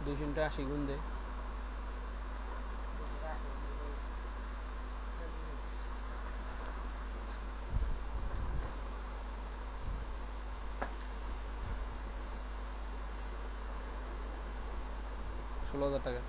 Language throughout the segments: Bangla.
280 গুণ দে। 16,000 টাকা।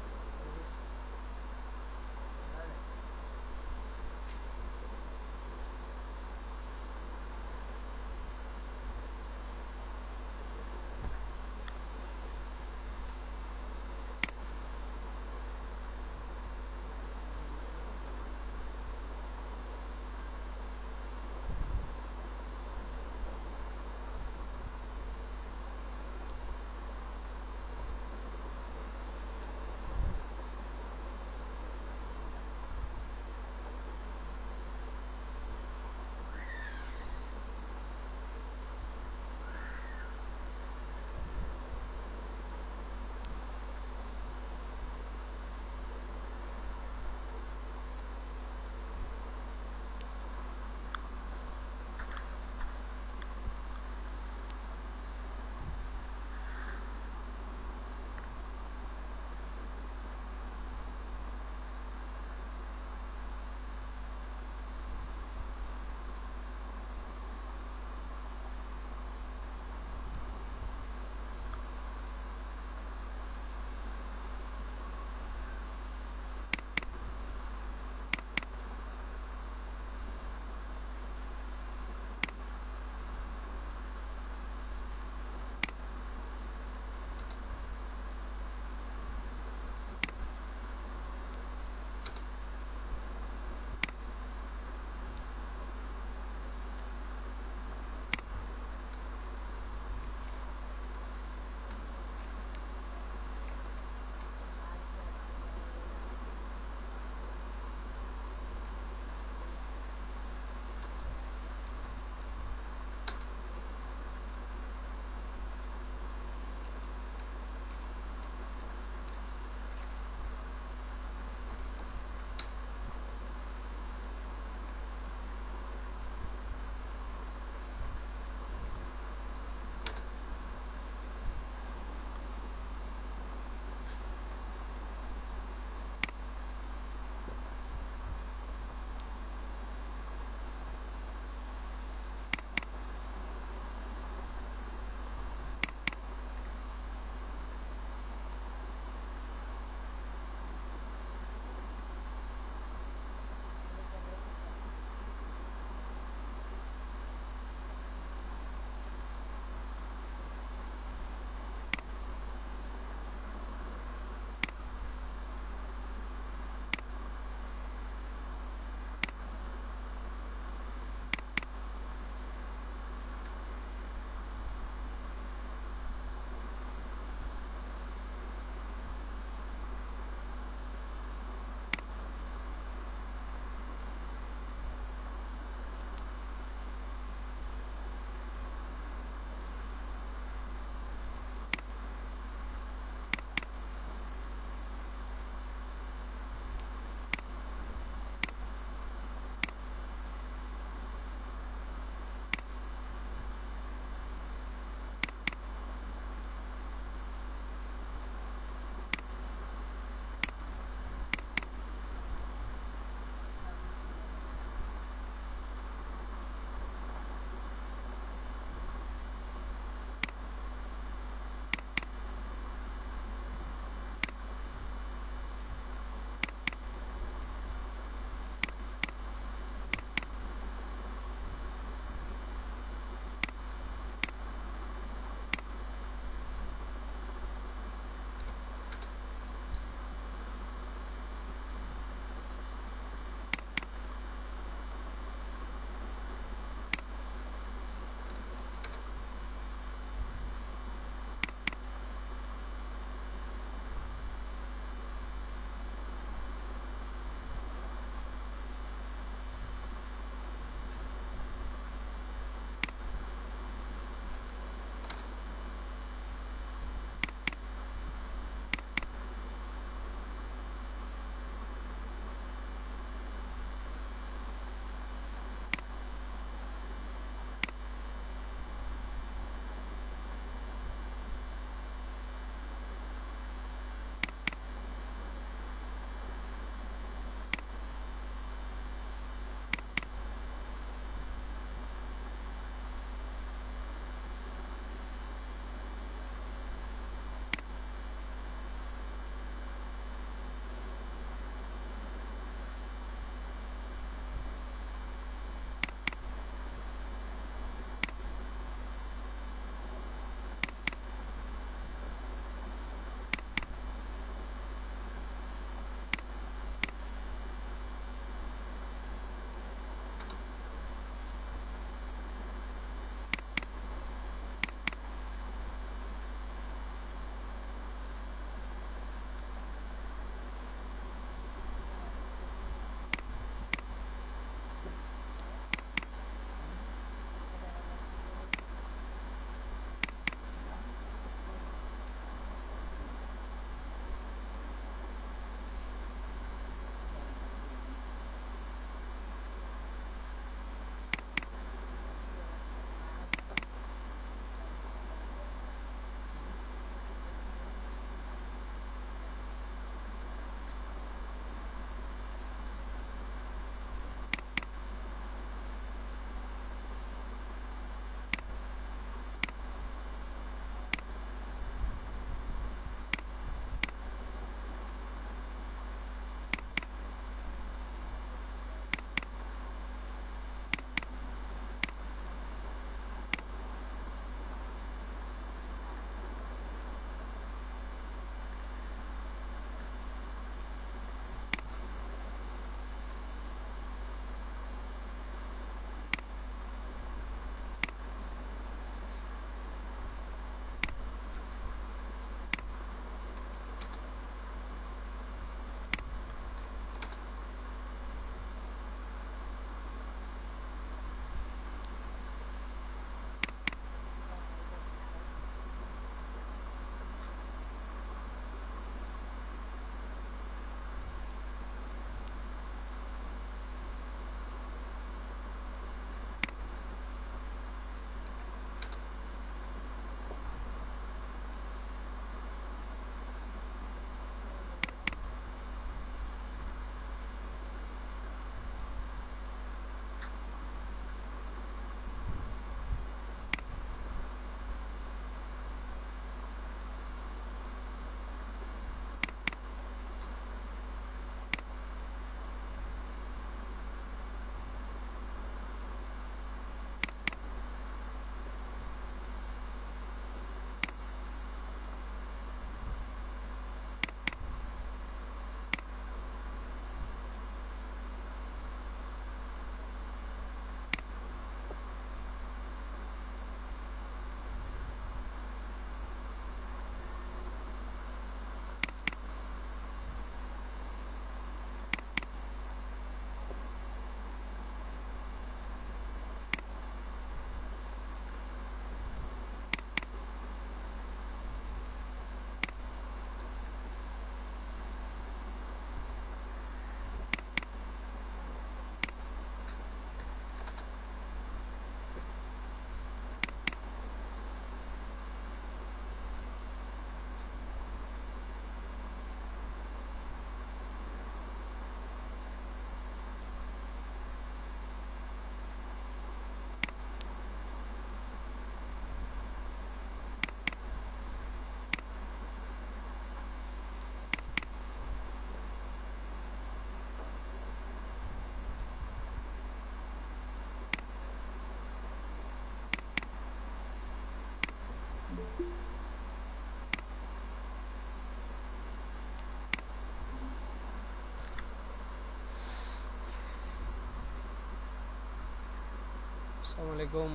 আসসালামু আলাইকুম।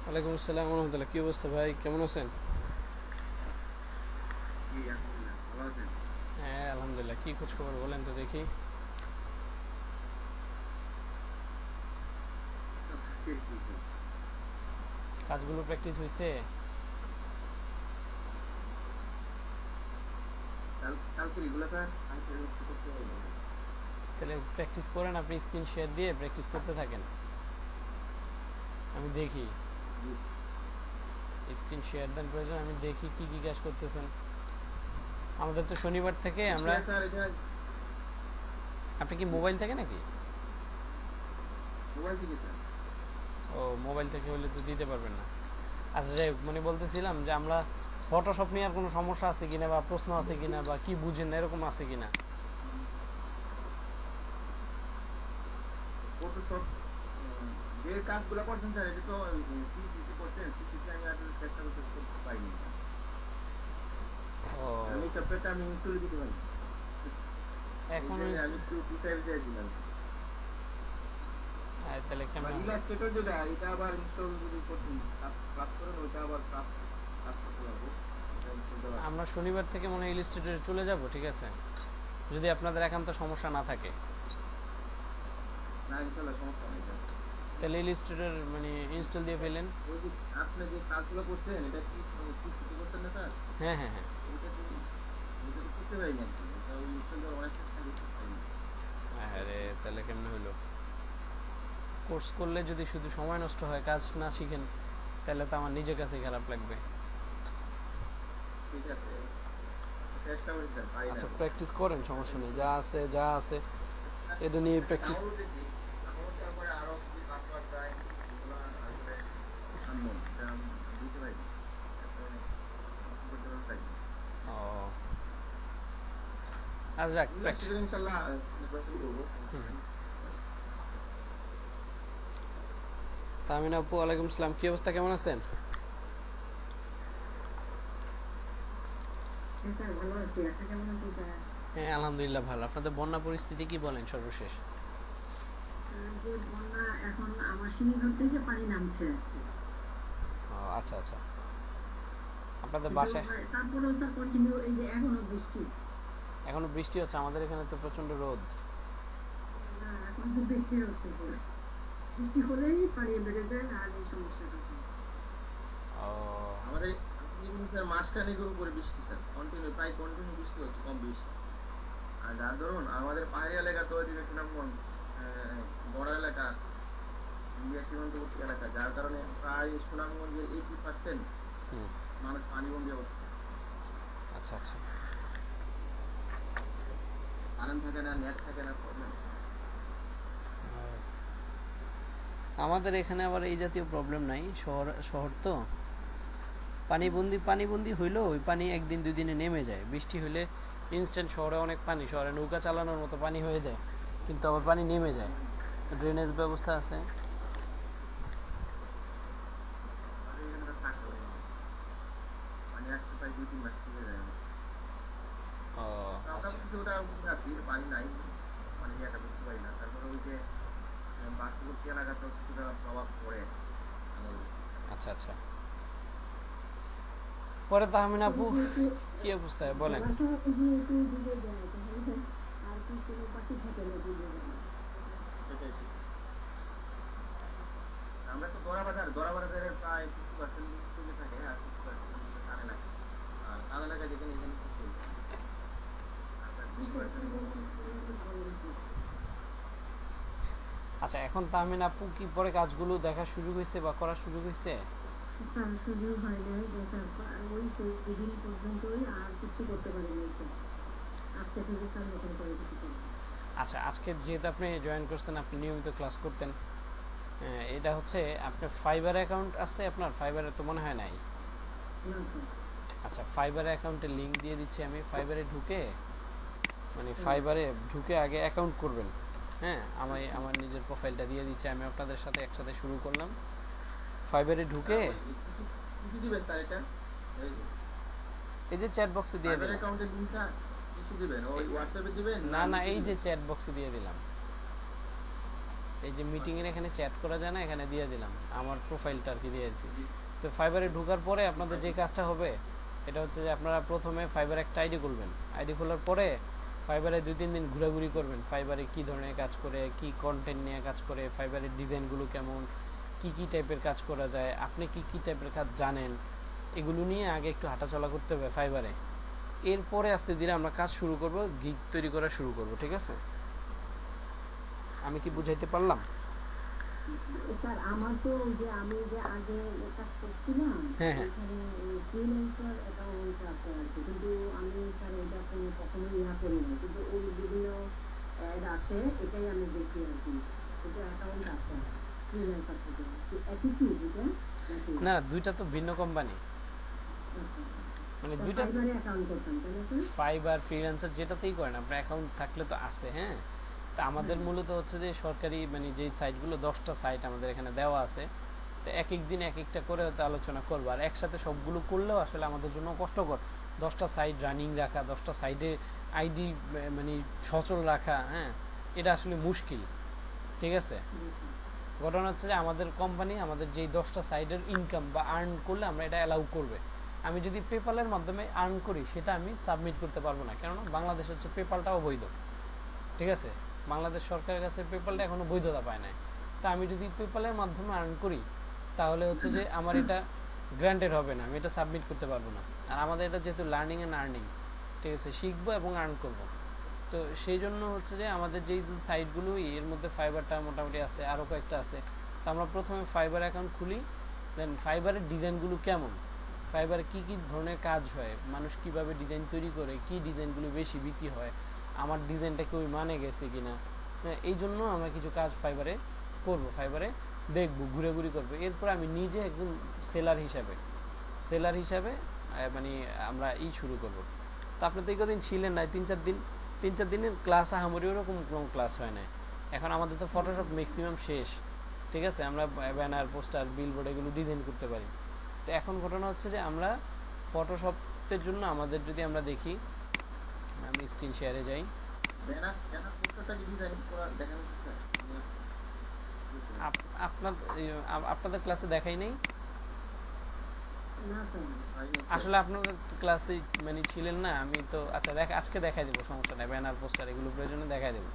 ওয়ালাইকুম আসসালাম রহমতুল্লাহ। কি অবস্থা ভাই, কেমন আছেন? হ্যাঁ আলহামদুলিল্লাহ। কি খোঁজ খবর বলেন তো দেখি। কাজগুলো প্র্যাকটিস হয়েছে? তাহলে প্র্যাকটিস করেন, আপনি স্ক্রিন শেয়ার দিয়ে প্র্যাকটিস করতে থাকেন, আমি দেখি। স্ক্রিন শেয়ার দেন প্রয়োজন, আমি দেখি কি কি কাজ করতেছেন। আমাদের তো শনিবার থেকে আমরা। আপনি কি মোবাইল থেকে নাকি? ও মোবাইল থেকে হলে তো দিতে পারবেন না। আচ্ছা যাই হোক, মানে বলতেছিলাম যে আমরা ফটোশপ নিয়ে আর কোনো সমস্যা আছে কিনা, বা প্রশ্ন আছে কিনা, বা কি বুঝেন না এরকম আছে কিনা। ফটোশপ যে কাজগুলো করছেন স্যার, এটা তো সিসিতে করছেন। সিসিতে আমি আসলে চেষ্টা করতে পারিনি। ও আমি সফটওয়্যারটা আমি ইনস্টল দিতে পারি। এখন আমি একটু ডিসাইড দিয়েছিলাম। তাহলে কেমন? ইলাস্ট্রেটর যেটা, এটা আবার ইনস্টল যদি করতে ক্লাস করেন, ওইটা আবার কাজ করতে পারবো। আমরা শনিবার থেকে মনে হয় ইলাস্ট্রেটরে চলে যাব, ঠিক আছে, যদি আপনাদের একান্ত সমস্যা না থাকে। না ইনশাআল্লাহ সমস্যা নেই স্যার। তাহলে ইলাস্ট্রেটর মানে ইনস্টল দিয়ে ফেলেন। ওই যে আপনি যে কাজগুলো করছেন, এটা কি সিসিতে করছেন না স্যার? হ্যাঁ হ্যাঁ হ্যাঁ। ওইটা তো করতে পারিনি আর কি। এটা ওই ইনস্টল দেওয়ার অনেক চেষ্টা করতে পারিনি। আরে তাহলে কেমনে হলো? কোর্স করলে যদি শুধু সময় নষ্ট হয়, কাজ না শিখেন, তাহলে তো আমার নিজের কাছে খারাপ লাগবে। ঠিক আছে, চেষ্টা করি স্যার, পারি না। আচ্ছা প্র্যাকটিস করেন, সমস্যা নেই, যা আছে যা আছে এটা নিয়ে প্র্যাকটিস। তারপরে আরো যদি পাসওয়ার্ড চাই, এগুলো আসলে আননোন, এটা আমি বুঝতে পারি। ও আচ্ছা যাক প্র্যাকটিস। ইনশাআল্লাহ তামিনা আপু, ওয়ালাইকুম আসসালাম। কি অবস্থা, কেমন আছেন? হ্যাঁ আলহামদুলিল্লাহ ভালো। আপনাদের বন্যা পরিস্থিতি কি বলেন সর্বশেষ? যে বন্যা এখন আমার সিঁড়িঘর থেকে পানি নামছে আর কি। ও আচ্ছা আচ্ছা। আপনাদের কিন্তু বাসায় তারপরেও স্যার কন্টিনিউ এই যে এখনো বৃষ্টি। এখনো বৃষ্টি হচ্ছে? আমাদের এখানে তো প্রচন্ড রোদ। না এখন তো বৃষ্টি হচ্ছে পুরো। বৃষ্টি হলেই পানি বেড়ে যায় আর এই সমস্যাটা হয়। ও আমাদের স্যার মাসখানেকের উপরে বৃষ্টি স্যার, প্রায় কন্টিনিউ বৃষ্টি হচ্ছে, কম বেশি। আর যার ধরুন আমাদের পাহাড়ি এলাকা তো ওইদিকে সুনামগঞ্জ বড় এলাকা, ইন্ডিয়া সীমান্তবর্তী এলাকা, যার কারণে প্রায় সুনামগঞ্জের 80% হুম মানুষ পানিবন্দী অবস্থা। আচ্ছা আচ্ছা। কারেন্ট থাকে না, নেট থাকে না, প্রবলেম। আমাদের এখানে আবার এই জাতীয় প্রবলেম নাই, শহর শহর তো। পানিবন্দি হইলেও ওই পানি একদিন দুই দিনে নেমে যায়। বৃষ্টি হলে ইনস্ট্যান্ট শহরে অনেক পানি, শহরে নৌকা চালানোর মতো পানি হয়ে যায়, কিন্তু আবার পানি নেমে যায়। ড্রেনেজ ব্যবস্থা আছে। আমাদের এখানে তো থাকলো পানি আসতে প্রায় 2-3 মাস থেকে যায়। ও আমরা আচ্ছা কিছুটা আছি, পানি নাই, মানে এটা বুঝতে পারি না। তারপরে ওই যে পার্শ্ববর্তী এলাকাতেও কিছুটা প্রভাব পড়ে আমাদের। আচ্ছা আচ্ছা। পরে তাহমিনা আপু, যেহেতু কি অবস্থায় বলেন? জলাশয় যেহেতু ডুবে যায় তাহলে আর কি কোনো পাখি থাকে না ডুবে যায়। সেটাই সেটাই। আমরা তো দরা বাজারের প্রায় 50% ডুবে থাকে, আর 50% টানে লাগে। আর টানে লাগা যেখানে এখানে কিছু হইছে না। আর 20% আচ্ছা এখন তাহমিনা আপু কি পরে কাজগুলো দেখার সুযোগ হয়েছে বা করার সুযোগ হয়েছে? স্যার সুযোগ হয় নাই দেখার ওই সেদিন পর্যন্তই আর কিছু করতে পারিনি স্যার। আজকে থেকে স্যার নতুন করে কিছু করবো। আচ্ছা আজকে যেহেতু আপনি জয়েন করছেন, আপনি নিয়মিত ক্লাস করতেন, এটা হচ্ছে আপনার ফাইবার অ্যাকাউন্ট আছে? আপনার ফাইবারে তো মনে হয় নাই। না স্যার। আচ্ছা ফাইবারে অ্যাকাউন্টের লিঙ্ক দিয়ে দিচ্ছি আমি। ফাইবারে ঢুকে মানে ফাইবারে ঢুকে আগে অ্যাকাউন্ট করবেন। হ্যাঁ, আমি আমার নিজের প্রোফাইলটা দিয়ে দিচ্ছি, আমি আপনাদের সাথে একসাথে শুরু করলাম। ফাইবারে ঢুকে কিছু দিবেন স্যার এটা এই যে চ্যাট বক্সে দিয়ে ফাইবার দিলাম। অ্যাকাউন্টের লিংকটা কিছু দিবেন ওই হোয়াটসঅ্যাপে দিবেন না না, নিচে এই যে দিবেন? চ্যাট বক্সে দিয়ে দিলাম, এই যে মিটিংয়ের এখানে চ্যাট করা যায় না, এখানে দিয়ে দিলাম আমার প্রোফাইলটা আর কি দিয়ে দিচ্ছি। তো ফাইবারে ঢোকার পরে আপনাদের যে কাজটা হবে এটা হচ্ছে যে আপনারা প্রথমে ফাইবার একটা আইডি খুলবেন। আইডি খোলার পরে ফাইবারে 2-3 দিন ঘোরাঘুরি করবেন, ফাইবারে কী ধরনের কাজ করে, কি কন্টেন্ট নিয়ে কাজ করে, ফাইবারের ডিজাইনগুলো কেমন, কি টাইপের কাজ করা যায়, আপনি কি টাইপের কাজ জানেন, এগুলো নিয়ে আগে একটু হাঁটাচলা করতে হবে ফাইবারে। এরপরে আস্তে ধীরে আমরা কাজ শুরু করব, গিগ তৈরি করা শুরু করব। ঠিক আছে, আমি কি বুঝাইতে পারলাম? স্যার আমার তো ওই যে আমি যে আগে কাজ করছিলাম হ্যাঁ, হ্যাঁ। এখানে ফ্রিল্যান্সার অ্যাকাউন্ট আছে আর কি, কিন্তু আমি স্যার ওইটা কখনো ইয়া করি না, কিন্তু ওই বিভিন্ন অ্যাড আসে এটাই আমি দেখি আর কি, ওটা অ্যাকাউন্ট আছে ফ্রিল্যান্সার থেকে। একই কি এটা নাকি? না, দুইটা তো ভিন্ন কোম্পানি, মানে দুইটা। ফাইবারে অ্যাকাউন্ট করতাম তাই না স্যার? ফাইবার ফ্রিল্যান্সার যেটাতেই করেন আপনার অ্যাকাউন্ট থাকলে তো আছে। হ্যাঁ, তা আমাদের মূলত হচ্ছে যে সরকারি মানে যেই সাইটগুলো 10টা সাইট আমাদের এখানে দেওয়া আছে, তো এক এক দিন এক একটা করে হয়তো আলোচনা করবো, আর একসাথে সবগুলো করলেও আসলে আমাদের জন্য কষ্টকর। 10টা সাইট রানিং রাখা, 10টা সাইডে আইডি মানে সচল রাখা, হ্যাঁ, এটা আসলে মুশকিল। ঠিক আছে, ঘটনা হচ্ছে যে আমাদের কোম্পানি আমাদের যেই 10টা সাইডের ইনকাম বা আর্ন করলে আমরা এটা অ্যালাউ করবে। আমি যদি পেপালের মাধ্যমে আর্ন করি সেটা আমি সাবমিট করতে পারবো না, কেননা বাংলাদেশ হচ্ছে পেপালটাও বৈধ। ঠিক আছে, বাংলাদেশ সরকারের কাছে পেপালটা এখনও বৈধতা পায় নাই। তা আমি যদি পেপালের মাধ্যমে আর্ন করি তাহলে হচ্ছে যে আমার এটা গ্র্যান্টেড হবে না, আমি এটা সাবমিট করতে পারবো না। আর আমাদের এটা যেহেতু লার্নিং অ্যান্ড আর্নিং, ঠিক আছে, শিখবো এবং আর্ন করবো। তো সেই জন্য হচ্ছে যে আমাদের যেই যে সাইটগুলো এর মধ্যে ফাইবারটা মোটামুটি আছে, আরও কয়েকটা আছে। তো আমরা প্রথমে ফাইবার অ্যাকাউন্ট খুলি, দেন ফাইবারের ডিজাইনগুলো কেমন, ফাইবারে কী ধরনের কাজ হয়, মানুষ কিভাবে ডিজাইন তৈরি করে, কি ডিজাইনগুলো বেশি বিক্রি হয়, আমার ডিজাইনটা কি ওই মানে গেছে কিনা, এই জন্য আমরা কিছু কাজ ফাইবারে করব, ফাইবারে দেখব, ঘুরে করব। এরপর আমি নিজে একজন সেলার হিসাবে মানে আমরা শুরু করব। তো আপনি তো এই কদিন ছিলেন না, 3-4 দিনের ক্লাস আহামরি ওরকম কোনো ক্লাস হয় না। এখন আমাদের তো ফটোশপ ম্যাক্সিমাম শেষ। ঠিক আছে, আমরা ব্যানার, পোস্টার, বিলবোর্ড এগুলো ডিজাইন করতে পারি। তো এখন ঘটনা হচ্ছে যে আমরা ফটোশপের জন্য আমাদের যদি আমরা দেখি, আমি স্ক্রিন শেয়ারে যাই, ব্যানার ব্যানার পোস্টারটা কি ডিজাইন করা দেখানো স্যার? আপনাদের ক্লাসে দেখাই নেই না স্যার, আসলে, আপনাদের ক্লাসে মানে ছিলেন না। আমি তো আচ্ছা আজকে দেখাই দেবো, সমস্যা নেই, ব্যানার পোস্টার এগুলো প্রয়োজনে দেখাই দেবো।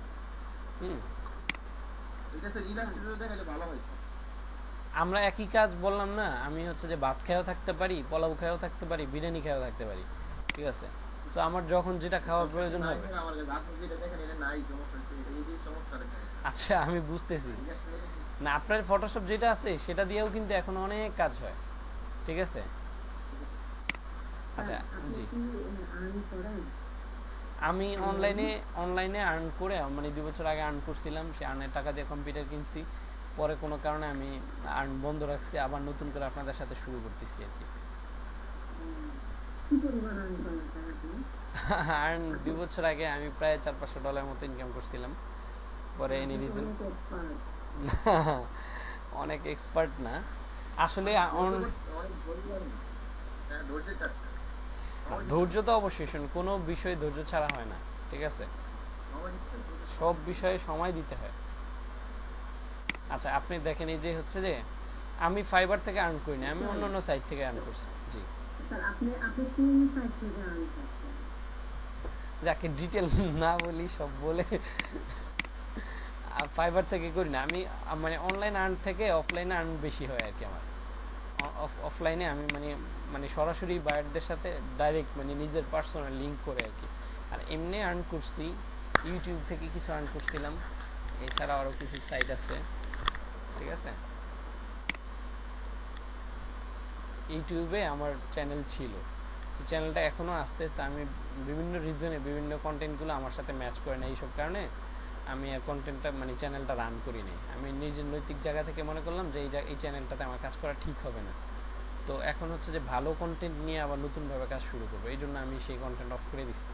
এটা স্যার ইলাস্ট্রেটরে দেখালে ভালো হয় স্যার। আমরা একই কাজ বললাম না, আমি হচ্ছে যে ভাত খেয়েও থাকতে পারি, পোলাও খেয়েও থাকতে পারি, বিরিয়ানি খেয়েও থাকতে পারি। ঠিক আছে, সো আমার যখন যেটা খাওয়ার প্রয়োজন হবে। আমার কাছে আপনি যেটা দেখেন এটা নাই, সমস্যা হচ্ছে এই যে সমস্যাটা থাকে। আচ্ছা, আমি বুঝতেছি না, আপনার ফটোশপ যেটা আছে সেটা দিয়েও কিন্তু এখন অনেক কাজ হয়। ঠিক আছে, আচ্ছা জি, আর্ন করেন? আমি অনলাইনে আর্ন করে মানে 2 বছর আগে আর্ন করছিলাম, সে আর্নের টাকা দিয়ে কম্পিউটার কিনছি। পরে কোনো কারণে আমি আর্ন বন্ধ রাখছি, আবার নতুন করে আপনাদের সাথে শুরু করতেছি আর কি। কি পরিমাণ আর্ন করেন স্যার আপনি? আর্ন 2 বছর আগে আমি প্রায় $400-500 মতো ইনকাম করছিলাম। পরে এনি রিজন অনেক expert। অনেক এক্সপার্ট না আসলে, ধৈর্যের কাজ স্যার। ধৈর্য তো অবশ্যই, কোনো বিষয় ধৈর্য ছাড়া হয় না। ঠিক আছে, সব বিষয়ে সময় দিতে হয়। আচ্ছা, আপনি দেখেন এই যে হচ্ছে যে আমি ফাইবার থেকে আর্ন করি না, আমি অন্য সাইট থেকে আর্ন করছি। জি, স্যার আপনি কোন সাইট থেকে আর্ন করছেন? যাকে ডিটেল না বলি সব বলে, ফাইবার থেকে করি না আমি, মানে অনলাইন আর্ন থেকে অফলাইনে আর্ন বেশি হয় আর কি আমার। অফলাইনে আমি মানে সরাসরি বায়ারদের সাথে ডাইরেক্ট মানে নিজের পার্সোনাল লিঙ্ক করে আর কি। আর এমনি আর্ন করছি, ইউটিউব থেকে কিছু আর্ন করছিলাম, এছাড়া আরও কিছু সাইট আছে। ঠিক আছে, ইউটিউবে আমার চ্যানেল ছিল, তো চ্যানেলটা এখনও আছে। তো আমি বিভিন্ন রিজনে বিভিন্ন কন্টেন্টগুলো আমার সাথে ম্যাচ করে না, এইসব কারণে আমি আর কন্টেন্টটা মানে চ্যানেলটা রান করি নাই। আমি নিজের নৈতিক জায়গা থেকে মনে করলাম যে এই চ্যানেলটাতে আমার কাজ করা ঠিক হবে না। তো এখন হচ্ছে যে ভালো কন্টেন্ট নিয়ে আবার নতুনভাবে কাজ শুরু করবো, এই জন্য আমি সেই কন্টেন্ট অফ করে দিচ্ছি।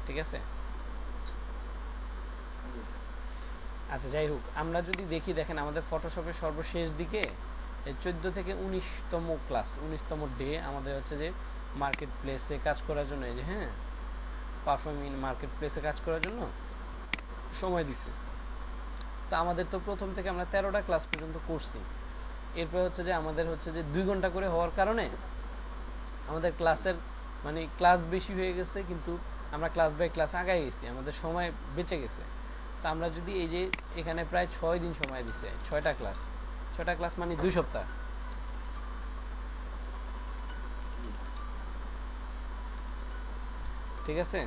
ঠিক আছে, আচ্ছা যাই হোক, আমরা যদি দেখি, দেখেন আমাদের ফটোশপের সর্বশেষ দিকে 14 থেকে 19তম ক্লাস, 19তম ডে আমাদের হচ্ছে যে মার্কেট প্লেসে কাজ করার জন্য, এই যে হ্যাঁ পারফর্মিং মার্কেট প্লেসে কাজ করার জন্য সময় দিছে। তো আমাদের তো প্রথম থেকে আমরা 13টা ক্লাস পর্যন্ত করছি। এরপর হচ্ছে যে আমাদের হচ্ছে যে 2 ঘন্টা করে হওয়ার কারণে আমাদের ক্লাসের মানে ক্লাস বেশি হয়ে গেছে, কিন্তু আমরা ক্লাস বাই ক্লাস আগায় গেছি, আমাদের সময় বেঁচে গেছে। তো আমরা যদি এই যে এখানে প্রায় 6 দিন সময় দিছে, 6টা ক্লাস মানে 2 সপ্তাহ, ঠিক আছে।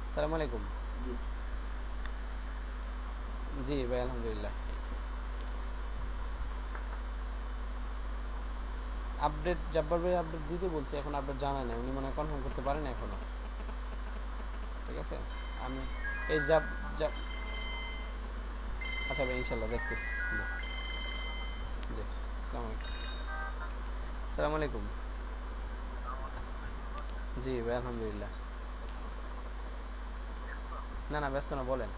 আসসালামু আলাইকুম। জি। জি ভাই আলহামদুলিল্লাহ। আপডেট জব্বার ভাই আপডেট দিতে বলছি, এখন আপডেট জানা নেই, উনি মনে হয় কনফার্ম করতে পারেন এখনো, ঠিক আছে। আমি এই জাব জাব আচ্ছা ভাই ইনশাল্লাহ দেখতেছি। জি জি আসসালামু আলাইকুম। আসসালামু আলাইকুম। জি ভাই আলহামদুলিল্লাহ। না না ব্যস্ত না, বলেন।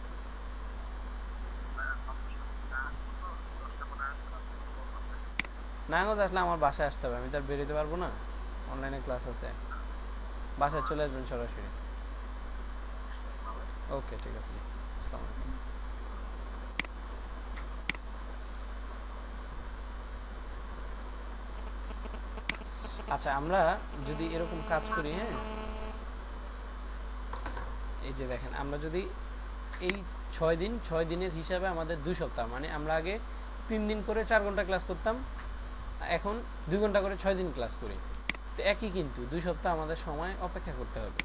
নারায়ণগঞ্জ আসলে আমার বাসায় আসতে হবে, আমি তো আর বেরোতে পারবো না, অনলাইনে ক্লাস আছে, বাসায় চলে আসবেন সরাসরি। ওকে ঠিক আছে, আসসালামু আলাইকুম। আচ্ছা আমরা যদি এরকম কাজ করি, হ্যাঁ এই যে দেখেন, আমরা যদি এই 6 দিনের হিসাবে আমাদের 2 সপ্তাহ, মানে আমরা আগে 3 দিন করে 4 ঘন্টা ক্লাস করতাম, এখন 2 ঘন্টা করে 6 দিন ক্লাস করি। তো একই, কিন্তু 2 সপ্তাহ আমাদের সময় অপেক্ষা করতে হবে।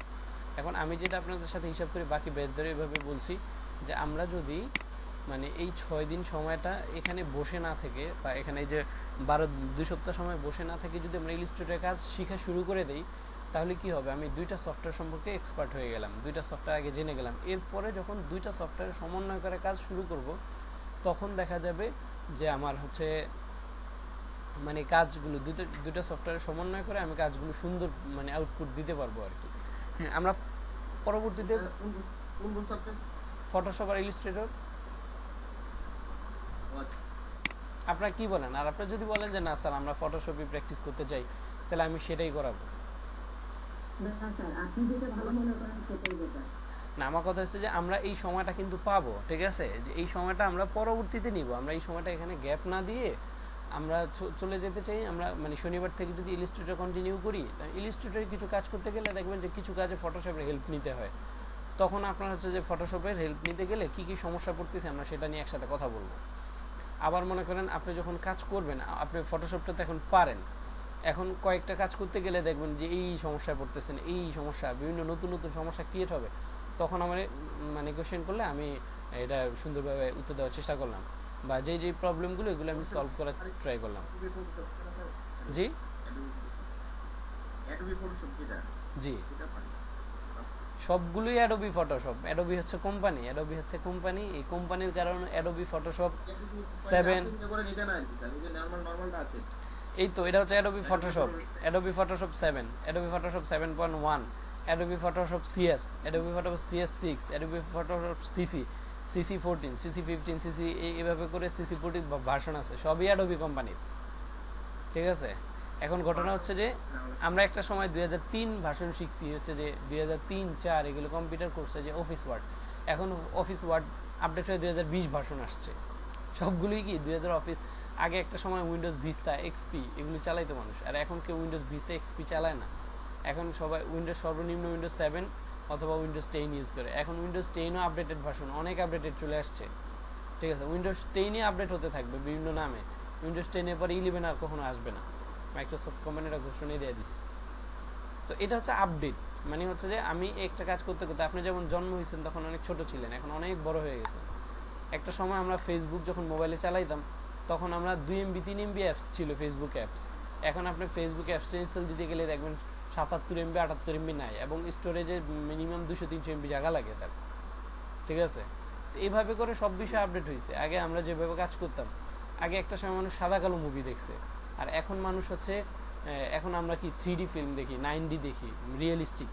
এখন আমি যেটা আপনাদের সাথে হিসাব করে বাকি ব্যাচ ধরে এভাবে বলছি যে আমরা যদি মানে এই 6 দিন সময়টা এখানে বসে না থেকে, বা এখানে এই যে 2 সপ্তাহ সময় বসে না থেকে যদি আমরা ইলাস্ট্রেটরের কাজ শেখা শুরু করে দেই, তাহলে কি হবে, আমি 2টা সফটওয়্যার সম্পর্কে এক্সপার্ট হয়ে গেলাম, 2টা সফটওয়্যার আগে জেনে গেলাম। এরপরে যখন 2টা সফটওয়্যার সমন্বয় করে কাজ শুরু করব, তখন দেখা যাবে যে আমার হচ্ছে মানে কাজগুলো 2টা সফটওয়্যার সমন্বয় করে আমি কাজগুলো সুন্দর মানে আউটপুট দিতে পারবো আর কি। হ্যাঁ, আমরা পরবর্তীতে কোন কোন কোন সাবজেক্ট? ফটোশপ আর ইলাস্ট্রেটর, আপনারা কি বলেন? আর আপনারা যদি বলেন যে না স্যার আমরা ফটোশপই প্র্যাকটিস করতে চাই, তাহলে আমি সেটাই করাবো। না স্যার, আপনি যেটা ভালো মনে করেন সেটাই বেটার। না, আমার কথা হচ্ছে যে আমরা এই সময়টা কিন্তু পাবো, ঠিক আছে, যে এই সময়টা আমরা পরবর্তীতে নিব, আমরা এই সময়টা এখানে গ্যাপ না দিয়ে আমরা চলে যেতে চাই। আমরা মানে শনিবার থেকে যদি ইলাস্ট্রেটর কন্টিনিউ করি, ইলাস্ট্রেটরে কিছু কাজ করতে গেলে দেখবেন যে কিছু কাজে ফটোশপের হেল্প নিতে হয়, তখন আপনার হচ্ছে যে ফটোশপের হেল্প নিতে গেলে কী কী সমস্যা পড়তেছে আমরা সেটা নিয়ে একসাথে কথা বলবো। আবার মনে করেন আপনি যখন কাজ করবেন, আপনি ফটোশপটা তো এখন পারেন, এখন কয়েকটা কাজ করতে গেলে দেখবেন যে এই সমস্যায় পড়তেছেন, এই সমস্যা বিভিন্ন নতুন নতুন সমস্যা ক্রিয়েট হবে, তখন আমার মানে কোয়েশ্চেন করলে আমি এটা সুন্দরভাবে উত্তর দেওয়ার চেষ্টা করলাম, বা যেই প্রবলেমগুলো এগুলো আমি সলভ করার ট্রাই করলাম। জি অ্যাডোবি ফটোশপ যেটা, জি সেটা পারি। সবগুলোই অ্যাডোবি ফটোশপ। অ্যাডোবি হচ্ছে কোম্পানি, এই কোম্পানির কারণে অ্যাডোবি ফটোশপ 7 করে নিতে না আর কি স্যার, ওই যে নরমালটা আছে। এই তো এটা হচ্ছে Adobe Photoshop 7, Adobe Photoshop 7.1, Adobe Photoshop CS, Adobe Photoshop CS 6, Adobe Photoshop CC 14, CC 15, CC এইভাবে করে সিসি 14 ভার্সন আছে, সবই অ্যাডোবি কোম্পানির, ঠিক আছে। এখন ঘটনা হচ্ছে যে আমরা একটা সময় 2003 ভার্সন শিখছি, হচ্ছে যে 2003-4 এগুলো কম্পিউটার করছে যে অফিস ওয়ার্ড, এখন অফিস ওয়ার্ড আপডেট হয়ে 2020 ভার্সন আসছে, সবগুলোই কি 2000 অফিস। আগে একটা সময় উইন্ডোজ ভিস্তা, এক্সপি এগুলো চালাইতো মানুষ, আর এখন কেউ উইন্ডোজ ভিস্তা এক্সপি চালায় না, এখন সবাই উইন্ডোজ সর্বনিম্ন উইন্ডোজ 7 অথবা উইন্ডোজ 10 ইউজ করে। এখন উইন্ডোজ 10ও আপডেটেড ভার্সন, অনেক আপডেটেড চলে আসছে, ঠিক আছে। উইন্ডোজ 10ই আপডেট হতে থাকবে বিভিন্ন নামে, উইন্ডোজ 10-এর পরে 11 আর কখনো আসবে না, মাইক্রোসফট কোম্পানিটা ঘোষণাই দিয়ে দিচ্ছে। তো এটা হচ্ছে আপডেট, মানে হচ্ছে যে আমি একটা কাজ করতে করতে, আপনি যেমন জন্ম হয়েছেন তখন অনেক ছোট ছিলেন, এখন অনেক বড় হয়ে গেছেন। একটা সময় আমরা ফেসবুক যখন মোবাইলে চালাইতাম, তখন আমরা 2 MB 3 MB অ্যাপস ছিল ফেসবুক অ্যাপস, এখন আপনি ফেসবুক অ্যাপসটা ইনস্টল দিতে গেলে দেখবেন 77 MB 78 MB নাই, এবং স্টোরেজে মিনিমাম 200-300 MB জায়গা লাগে তার, ঠিক আছে। তো এইভাবে করে সব বিষয় আপডেট হয়েছে। আগে আমরা যেভাবে কাজ করতাম, আগে একটা সময় মানুষ সাদা কালো মুভি দেখছে, আর এখন মানুষ হচ্ছে এখন আমরা কি 3D ফিল্ম দেখি, 9D দেখি, রিয়েলিস্টিক,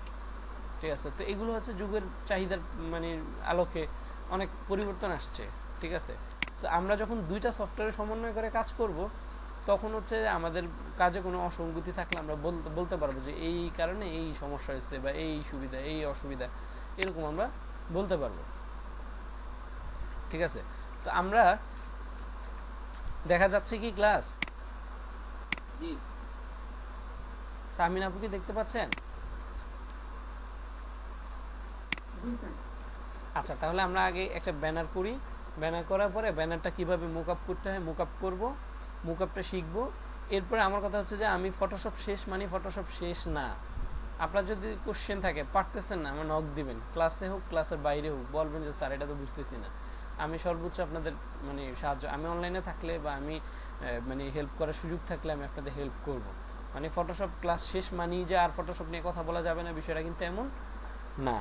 ঠিক আছে। তো এগুলো হচ্ছে যুগের চাহিদার মানে আলোকে অনেক পরিবর্তন আসছে, ঠিক আছে। So, আমরা যখন দুইটা সফটওয়্যারের সমন্বয় করে কাজ করব তখন হচ্ছে আমাদের কাজে কোনো অসঙ্গতি থাকলে আমরা বলতে পারবো যে এই কারণে এই সমস্যা হয়েছে বা এই সুবিধা এই অসুবিধা, এরকম আমরা বলতে পারবো, ঠিক আছে। তো আমরা দেখা যাচ্ছে কি ক্লাস? জি তামিন আপু কি দেখতে পাচ্ছেন? জি স্যার। আচ্ছা, তাহলে আমরা আগে একটা ব্যানার করি, ব্যানার করার পরে ব্যানারটা কিভাবে মুকআপ করতে হয় মুকআপ করব, মুকআপটা শিখবো। এরপরে আমার কথা হচ্ছে যে আমি ফটোশপ শেষ মানে ফটোশপ শেষ না। আপনার যদি কোশ্চেন থাকে পারতেছেন না, আমার নক দিবেন, ক্লাসে হোক ক্লাসের বাইরে হোক, বলবেন যে স্যার এটা তো বুঝতেছি না। আমি সর্বোচ্চ আপনাদের মানে সাহায্য, আমি অনলাইনে থাকলে বা আমি মানে হেল্প করার সুযোগ থাকলে আমি আপনাদের হেল্প করব। মানে ফটোশপ ক্লাস শেষ মানেই যে আর ফটোশপ নিয়ে কথা বলা যাবে না, বিষয়টা কিন্তু এমন না।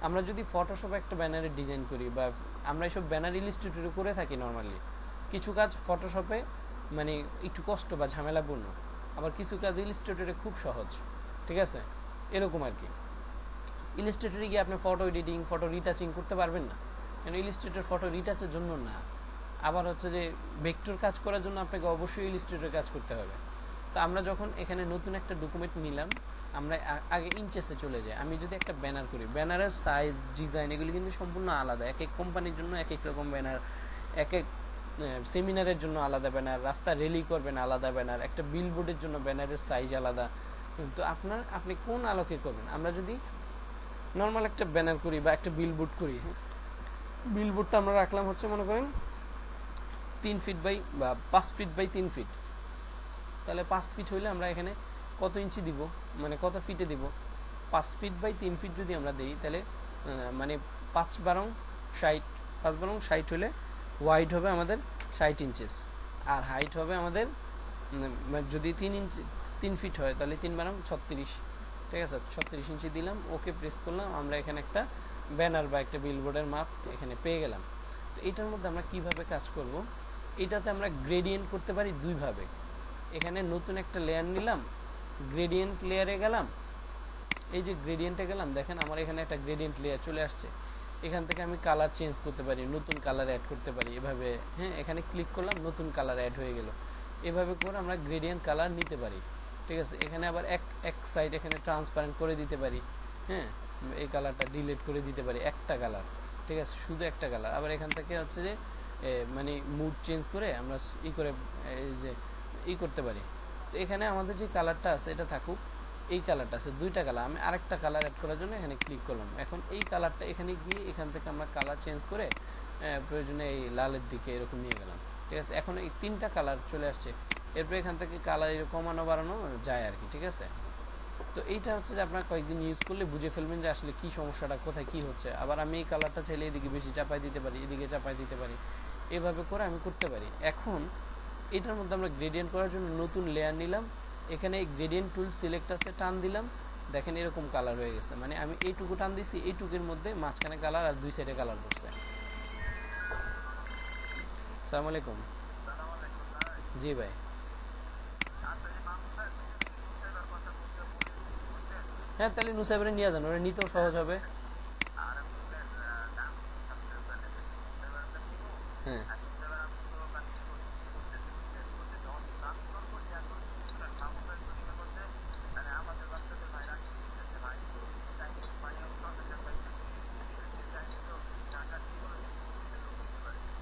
আমরা যদি ফটোশপে একটা ব্যানারের ডিজাইন করি বা আমরা এইসব ব্যানার ইলিস্ট্রেটরে করে থাকি নর্মালি, কিছু কাজ ফটোশপে মানে একটু কষ্ট বা ঝামেলাপূর্ণ, আবার কিছু কাজ ইলিস্ট্রেটরে খুব সহজ, ঠিক আছে, এরকম আর কি। ইলিস্ট্রেটরে গিয়ে আপনি ফটো এডিটিং ফটো রিটাচিং করতে পারবেন না, কারণ ইলিস্ট্রেটর ফটো রিটাচের জন্য না। আবার হচ্ছে যে ভেক্টর কাজ করার জন্য আপনাকে অবশ্যই ইলিস্ট্রেটর কাজ করতে হবে। তো আমরা যখন এখানে নতুন একটা ডকুমেন্ট নিলাম, আমরা আগে ইঞ্চেসে চলে যাই। আমি যদি একটা ব্যানার করি, ব্যানারের সাইজ ডিজাইন এগুলি কিন্তু সম্পূর্ণ আলাদা, এক এক কোম্পানির জন্য এক এক রকম ব্যানার, এক এক সেমিনারের জন্য আলাদা ব্যানার, রাস্তা রেলি করবেন আলাদা ব্যানার, একটা বিলবোর্ডের জন্য ব্যানারের সাইজ আলাদা। তো আপনি কোন আলোকে করবেন? আমরা যদি নর্মাল একটা ব্যানার করি বা একটা বিলবোর্ড করি, বিলবোর্ডটা আমরা রাখলাম হচ্ছে মনে করেন 3 ফিট বাই বা 5 ফিট বাই 3 ফিট, তাহলে 5 ফিট হইলে আমরা এখানে কত ইঞ্চি দিব, মানে কত ফিটে দিব? 5 ফিট বাই 3 ফিট যদি আমরা দিই তাহলে মানে 5 বারং 60, 5 বারং 60 হলে ওয়াইড হবে আমাদের 60 ইঞ্চেস, আর হাইট হবে আমাদের যদি 3 ফিট হয় তাহলে 3 বারং 36, ঠিক আছে, 36 ইঞ্চি দিলাম, ওকে প্রেস করলাম, আমরা এখানে একটা ব্যানার বা একটা বিলবোর্ডের মাপ এখানে পেয়ে গেলাম। তো এটার মধ্যে আমরা কিভাবে কাজ করব? এটাতে আমরা গ্রেডিয়েন্ট করতে পারি দুইভাবে। এখানে নতুন একটা লেয়ার নিলাম, গ্রেডিয়েন্ট লেয়ারে গেলাম, এই যে গ্রেডিয়েন্টে গেলাম, দেখেন আমার এখানে একটা গ্রেডিয়েন্ট লেয়ার চলে আসছে। এখান থেকে আমি কালার চেঞ্জ করতে পারি, নতুন কালার অ্যাড করতে পারি এভাবে, হ্যাঁ, এখানে ক্লিক করলাম, নতুন কালার অ্যাড হয়ে গেল। এভাবে করে আমরা গ্রেডিয়েন্ট কালার নিতে পারি, ঠিক আছে। এখানে আবার এক সাইড এখানে ট্রান্সপারেন্ট করে দিতে পারি, হ্যাঁ, এই কালারটা ডিলিট করে দিতে পারি, একটা কালার, ঠিক আছে, শুধু একটা কালার। আবার এখান থেকে হচ্ছে যে মানে মুড চেঞ্জ করে আমরা করে এই যে করতে পারি। তো এখানে আমাদের যে কালারটা আছে এটা থাকুক, এই কালারটা আছে, দুইটা কালার, আমি আরেকটা কালার অ্যাড করার জন্য এখানে ক্লিক করলাম। এখন এই কালারটা এখানে গিয়ে এখান থেকে আমরা কালার চেঞ্জ করে প্রয়োজনে এই লালের দিকে এরকম নিয়ে গেলাম, ঠিক আছে। এখন এই 3টা কালার চলে আসছে, এরপর এখান থেকে কালার কমানো বাড়ানো যায় আর কি, ঠিক আছে। তো এইটা হচ্ছে যে আপনার কয়েকদিন ইউজ করলে বুঝে ফেলবেন যে আসলে কী সমস্যাটা, কোথায় কী হচ্ছে। আবার আমি এই কালারটা চাইলে এদিকে বেশি চাপাই দিতে পারি, এদিকে চাপাই দিতে পারি, এভাবে করে আমি করতে পারি। এখন এটার মধ্যে আমরা গ্রেডিয়েন্ট করার জন্য নতুন লেয়ার নিলাম, এখানে গ্রেডিয়েন্ট টুল সিলেক্ট আছে, টান দিলাম, দেখেন এরকম কালার হয়ে গেছে। মানে আমি এইটুকু টান দিছি, এইটুকুর মধ্যে মাঝখানে কালার আর দুই সাইডে কালার করছে। আসসালামু আলাইকুম। জি ভাই। হ্যাঁ, তাহলে নুসাইবারে নিয়ে যান, ওরা নিতেও সহজ হবে। হ্যাঁ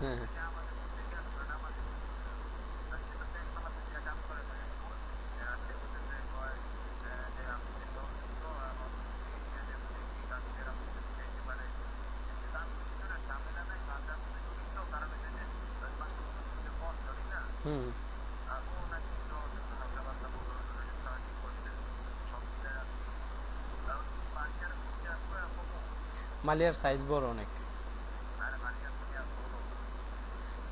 হ্যাঁ হ্যাঁ হুম। মালিয়ার সাইজ বড় অনেক।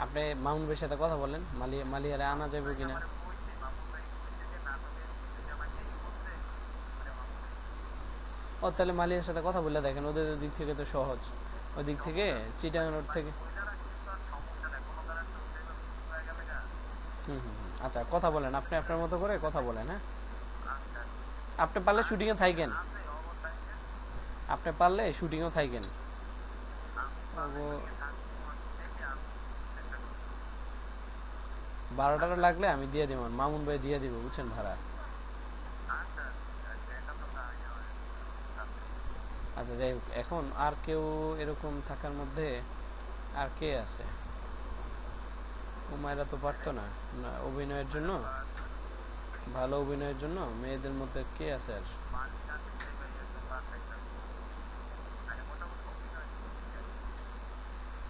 আপনি মামুন ভাইয়ের সাথে কথা বলেন, মালিয়ারে আনা যাবে কিনা। ও তাহলে মালিয়ার সাথে কথা বললে দেখেন, ওদের দিক থেকে তো সহজ, ওই দিক থেকে চিটাগাং রোড থেকে। হুম হুম হুম। আচ্ছা, কথা বলেন, আপনি আপনার মতো করে কথা বলেন। হ্যাঁ, আপনি পারলে শুটিংয়ে থাকেন, আপনি পারলে শুটিংও থাকেন। ভাড়া টাড়া লাগলে আমি দিয়ে দিব, মামুন ভাই দিয়ে দিব, বুঝছেন ভাড়া। আচ্ছা যাই হোক, এখন আর কেউ এরকম থাকার মধ্যে আর কে আছে? উমায়রা তো পারতো না অভিনয়ের জন্য, ভালো অভিনয়ের জন্য। মেয়েদের মধ্যে কে আছে আর?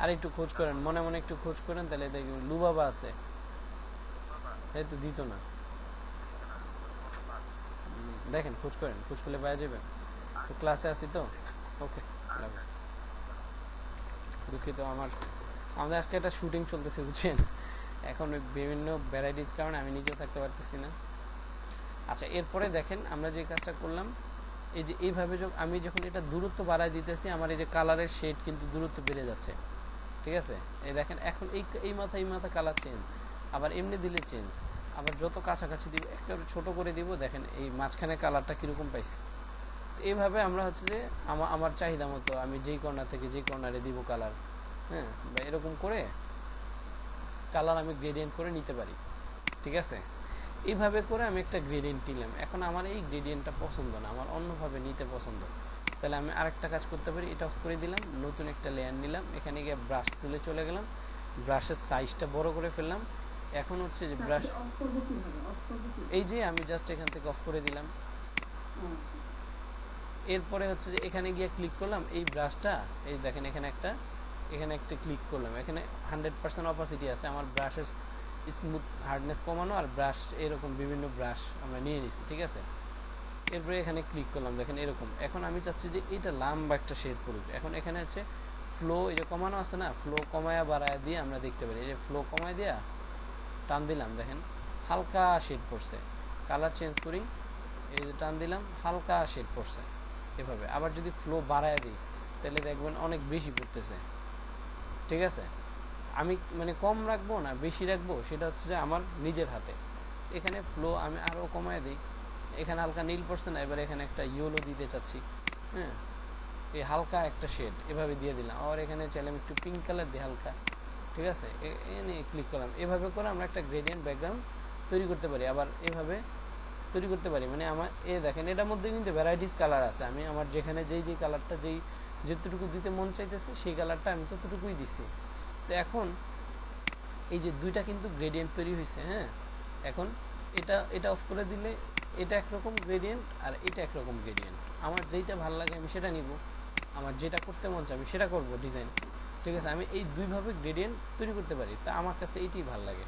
আর একটু খোঁজ করেন, মনে মনে একটু খোঁজ করেন, তাহলে দেখবেন লুবাবা আছে। এই তো দিত না। দেখেন খোঁজ করেন, খোঁজ করলে পাওয়া যাবেন। তো ক্লাসে আছি তো। ওকে, দুঃখিত। আমাদের আজকে একটা শুটিং চলতেছে, বুঝছেন। এখন বিভিন্ন ভ্যারাইটিস কারণে আমি নিজেও থাকতে পারতেছি না। আচ্ছা, এরপরে দেখেন আমরা যে কাজটা করলাম, এই যে এইভাবে আমি যখন এটা দূরত্ব বাড়ায় দিতেছি, আমার এই যে কালারের শেড কিন্তু দূরত্ব বেড়ে যাচ্ছে, ঠিক আছে। এই দেখেন এখন এই মাথা কালার চেঞ্জ, আবার এমনি দিলে চেঞ্জ, আবার যত কাছাকাছি দিব একেবারে ছোট করে দিব, দেখেন এই মাঝখানে কালারটা কীরকম পাইছি। তো এইভাবে আমরা হচ্ছে যে আমার চাহিদা মতো আমি যেই কর্নার থেকে যেই কর্নারে দিব কালার, হ্যাঁ, বা এরকম করে কালার আমি গ্রেডিয়েন্ট করে নিতে পারি, ঠিক আছে। এইভাবে করে আমি একটা গ্রেডিয়েন্ট নিলাম। এখন আমার এই গ্রেডিয়েন্টটা পছন্দ না, আমার অন্যভাবে নিতে পছন্দ। তাহলে আমি আরেকটা কাজ করতে পারি, এটা অফ করে দিলাম, নতুন একটা লেয়ার নিলাম, এখানে গিয়ে ব্রাশ তুলে চলে গেলাম, ব্রাশের সাইজটা বড় করে ফেললাম। এখন হচ্ছে যে ব্রাশ, এই যে আমি জাস্ট এখান থেকে অফ করে দিলাম। এরপরে হচ্ছে যে এখানে গিয়ে ক্লিক করলাম, এই ব্রাশটা, এই দেখেন এখানে একটা ক্লিক করলাম, এখানে 100% অপাসিটি আছে। আমার ব্রাশের স্মুথ হার্ডনেস কমানো আর ব্রাশ এরকম বিভিন্ন ব্রাশ আমরা নিয়ে নিছি, ঠিক আছে। এরপরে এখানে ক্লিক করলাম, দেখেন এরকম। এখন আমি চাচ্ছি যে এটা লম্বা একটা শেড পড়ুক। এখন এখানে হচ্ছে ফ্লো, এই যে কমানো আছে না, ফ্লো কমায়া বাড়ায় দিয়ে আমরা দেখতে পারি। এই যে ফ্লো কমায় দিয়া টান দিলাম, দেখেন হালকা শেড পড়ছে। কালার চেঞ্জ করি, এই যে টান দিলাম, হালকা শেড পড়ছে এভাবে। আবার যদি ফ্লো বাড়ায় দিই তাহলে দেখবেন অনেক বেশি পড়তেছে, ঠিক আছে। আমি মানে কম রাখবো না বেশি রাখবো সেটা হচ্ছে যে আমার নিজের হাতে। এখানে ফ্লো আমি আরও কমায় দিই, এখানে হালকা নীল পড়ছে না, এবার এখানে একটা ইয়েলো দিতে চাচ্ছি, হ্যাঁ, এই হালকা একটা শেড এভাবে দিয়ে দিলাম। আর এখানে চাইলে আমি একটু পিঙ্ক কালার দিই হালকা, ঠিক আছে। এনে ক্লিক করলাম। এভাবে করে আমরা একটা গ্রেডিয়েন্ট ব্যাকগ্রাউন্ড তৈরি করতে পারি, আবার এভাবে তৈরি করতে পারি। মানে আমার দেখেন এটার মধ্যে কিন্তু ভ্যারাইটিস কালার আছে। আমি আমার যেখানে যেই কালারটা যেতটুকু দিতে মন চাইতেছে সেই কালারটা আমি ততটুকুই দিছি। তো এখন এই যে দুইটা কিন্তু গ্রেডিয়েন্ট তৈরি হয়েছে, হ্যাঁ। এখন এটা অফ করে দিলে এটা একরকম গ্রেডিয়েন্ট আর এটা একরকম গ্রেডিয়েন্ট। আমার যেইটা ভালো লাগে আমি সেটা নিব, আমার যেটা করতে মন চাই আমি সেটা করব ডিজাইন, ঠিক আছে। আমি এই দুইভাবে গ্রেডিয়েন্ট তৈরি করতে পারি, তা আমার কাছে এইটাই ভালো লাগে।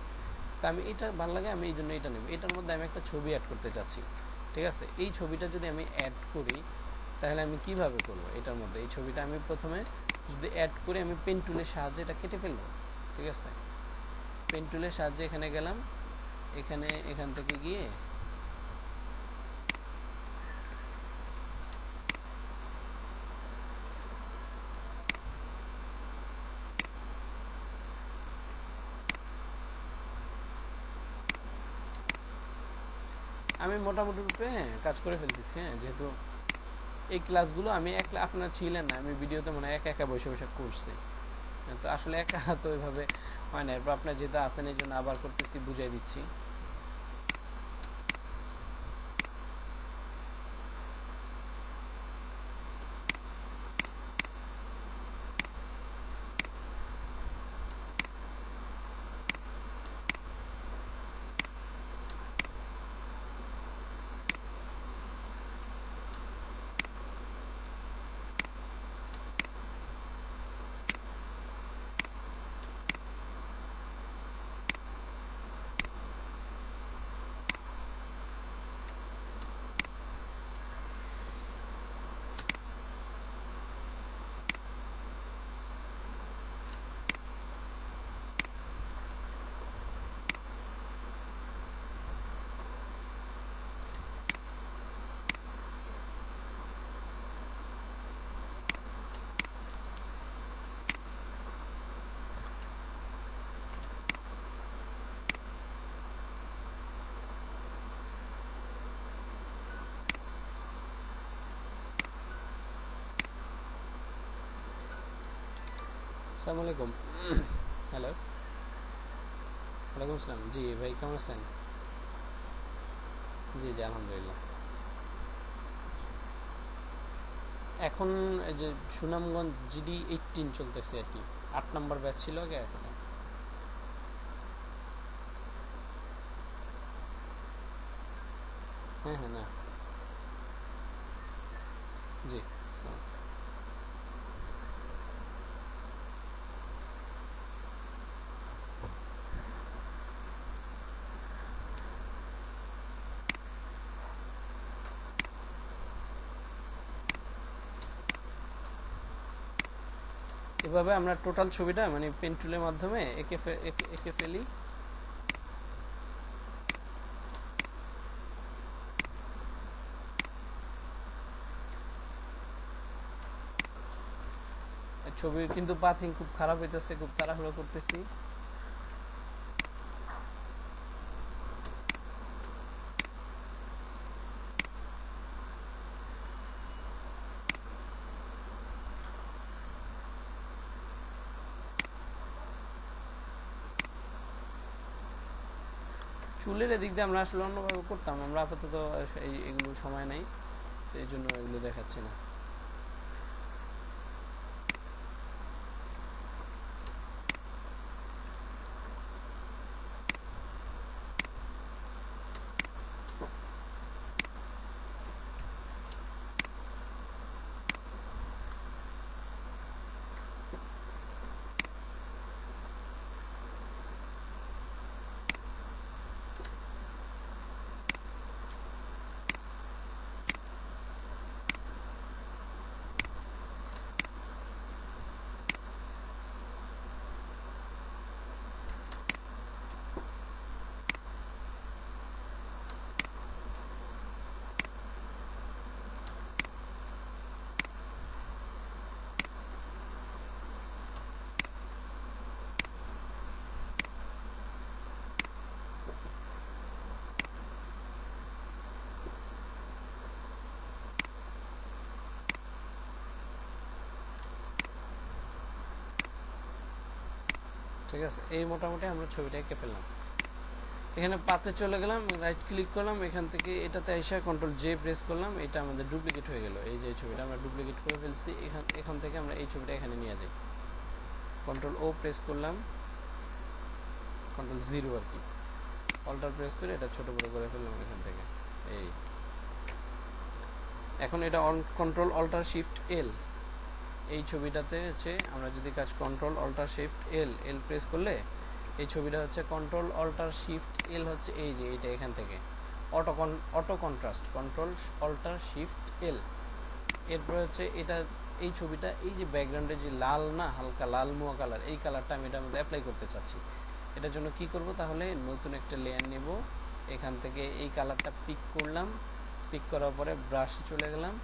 তা আমি এটা ভালো লাগে, আমি এই জন্য এটা নেব। এটার মধ্যে আমি একটা ছবি অ্যাড করতে চাচ্ছি, ঠিক আছে। এই ছবিটা যদি আমি অ্যাড করি তাহলে আমি কিভাবে করব? এটার মধ্যে এই ছবিটা আমি প্রথমে যদি অ্যাড করে আমি পেন টুলের সাহায্যে এটা কেটে ফেলবো, ঠিক আছে। পেন টুলের সাহায্যে এখানে গেলাম, এখান থেকে গিয়ে আমি মোটামুটি রূপে কাজ করে ফেলতেছি, হ্যাঁ। যেহেতু এই ক্লাসগুলো আমি আপনারা ছিলেন না, আমি ভিডিওতে মনে হয় একা বসে করছি, তো আসলে একা তো ওইভাবে হয় না। এরপর আপনার যেহেতু আসেন এই জন্য আবার করতেছি, বুঝাই দিচ্ছি। আসসালামু আলাইকুম। হ্যালো, ওয়ালাইকুম আসসালাম। জি ভাই, কেমন আছেন? জি জি, আলহামদুলিল্লাহ। এখন এই যে সুনামগঞ্জ GD18 চলতেছে আর কি, 8 নম্বর ব্যাচ ছিল আগে এখন। হ্যাঁ হ্যাঁ, না, জি। এভাবে আমরা টোটাল ছবিটা মানে পেন টুলের মাধ্যমে এঁকে ফেলি। ছবির কিন্তু পাথিং খুব খারাপ হইতেছে, খুব তাড়াহুড়ো করতেছি। চুলের এদিক দিয়ে আমরা আসলে অন্যভাবে করতাম, আমরা আপাতত এগুলো সময় নাই, তো এই জন্য এগুলো দেখাচ্ছি না। ঠিক আছে, এই মোটামুটি আমরা ছবিটা এঁকে ফেললাম। এখানে পাতে চলে গেলাম, রাইট ক্লিক করলাম, এখান থেকে এটাতে এসে Ctrl J প্রেস করলাম, এটা আমাদের ডুপ্লিকেট হয়ে গেল। এই যে ছবিটা আমরা ডুপ্লিকেট করে ফেলছি। এখান থেকে আমরা এই ছবিটা এখানে নিয়ে যাই। Ctrl O প্রেস করলাম, Ctrl 0 আর কি, অল্টার প্রেস করে এটা ছোট বড় করে ফেললাম এখান থেকে। এই এখন এটা Ctrl-Alt-Shift-L, এই ছবিটাতে হচ্ছে আমরা যদি কাজ Ctrl-Alt-Shift-L প্রেস করলে এই ছবিটা হচ্ছে Ctrl-Alt-Shift-L হচ্ছে এই যে এইটা এখান থেকে অটো কন্ট্রাস্ট Ctrl-Alt-Shift-L। এরপরে হচ্ছে এটা এই ছবিটা এই যে ব্যাকগ্রাউন্ডে যে লাল না, হালকা লাল মুয়া কালার, এই কালারটা আমি এটার মধ্যে অ্যাপ্লাই করতে চাচ্ছি। এটার জন্য কি করব, তাহলে নতুন একটা লেয়ার নেব, এখান থেকে এই কালারটা পিক করলাম, পিক করার পরে ব্রাশে চলে গেলাম,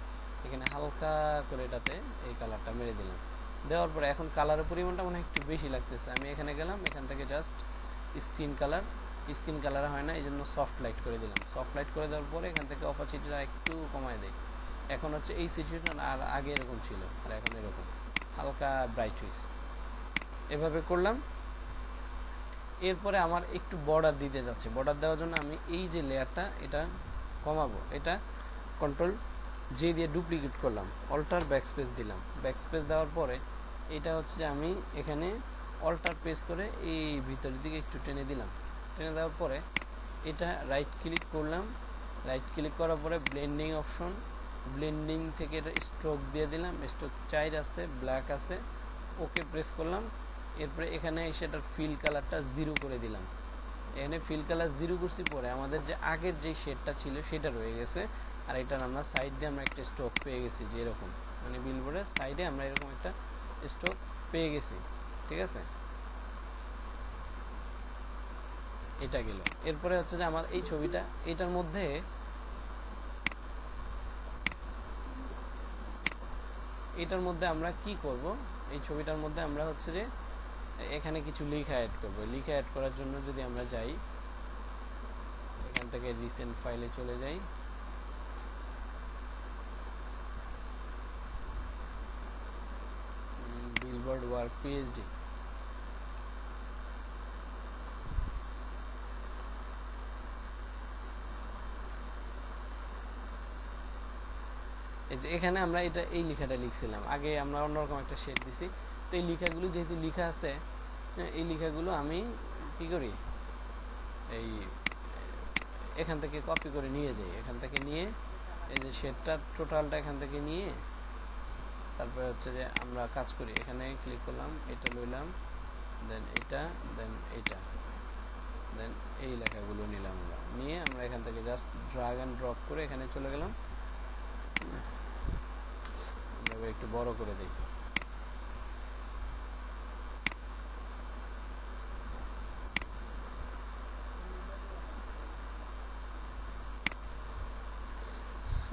এখানে হালকা করে এটাতে এই কালারটা মেরে দিলাম। দেওয়ার পরে এখন কালারের পরিমাণটা মনে হয় একটু বেশি লাগতেছে, আমি এখানে গেলাম, এখান থেকে জাস্ট স্ক্রিন কালার হয় না, এই জন্য সফট লাইট করে দিলাম। সফট লাইট করে দেওয়ার পরে এখান থেকে অপাসিটিটা একটু কমায় দেয়। এখন হচ্ছে এই সিচুয়েশন আর আগে এরকম ছিল আর এখন এরকম হালকা ব্রাইট হয়েছে। এভাবে করলাম। এরপরে আমার একটু বর্ডার দিতে যাচ্ছে, বর্ডার দেওয়ার জন্য আমি এই যে লেয়ারটা এটা কমাবো, এটা Ctrl-J দিয়ে ডুপ্লিকেট করলাম, অল্টার ব্যাকস্পেস দিলাম। ব্যাকস্পেস দেওয়ার পরে এটা হচ্ছে যে আমি এখানে অল্টার প্রেস করে এই ভিতরের দিকে একটু টেনে দিলাম। টেনে দেওয়ার পরে এটা রাইট ক্লিক করলাম, রাইট ক্লিক করার পরে ব্লেন্ডিং অপশন, ব্লেন্ডিং থেকে এটা স্ট্রোক দিয়ে দিলাম, স্ট্রোক 4 আছে, ব্ল্যাক আছে, ওকে প্রেস করলাম। এরপরে এখানে এসে এটার ফিল কালারটা 0 করে দিলাম। এখানে ফিল কালার 0 করছি, পরে আমাদের যে আগের যে শেডটা ছিল সেটা রয়ে গেছে, আর এটার আমরা সাইড দিয়ে আমরা একটা স্ট্রোক পেয়ে গেছি, যে এরকম মানে বিলবোর্ডের সাইডে আমরা এরকম একটা স্ট্রোক পেয়ে গেছি। ঠিক আছে, এটা গেল। এরপরে হচ্ছে যে আমার এই ছবিটা এটার মধ্যে আমরা কি করব, এই ছবিটার মধ্যে আমরা হচ্ছে যে এখানে কিছু লেখা অ্যাড করব। লেখা অ্যাড করার জন্য যদি আমরা যাই, এখান থেকে রিসেন্ট ফাইলে চলে যাই, বিলবোর্ড ওয়ার্ক পিএইচডি। এই যে এখানে আমরা এটা এই লেখাটা লিখছিলাম, আগে আমরা অন্যরকম একটা শেড দিছি। তো এই লেখাগুলো যেহেতু লেখা আছে, এই লেখাগুলো আমি কি করি, এই এখান থেকে কপি করে নিয়ে যাই। এখান থেকে নিয়ে এই যে শেডটা টোটালটা এখান থেকে নিয়ে তারপরে হচ্ছে যে আমরা কাজ করি, এখানে ক্লিক করলাম, এটা লইলাম, দেন এটা, দেন এটা, দেন এই লেখাগুলো নিলাম। আমরা নিয়ে আমরা এখান থেকে জাস্ট ড্রাগ অ্যান্ড ড্রপ করে এখানে চলে গেলাম। আমরা একটু বড় করে দিই।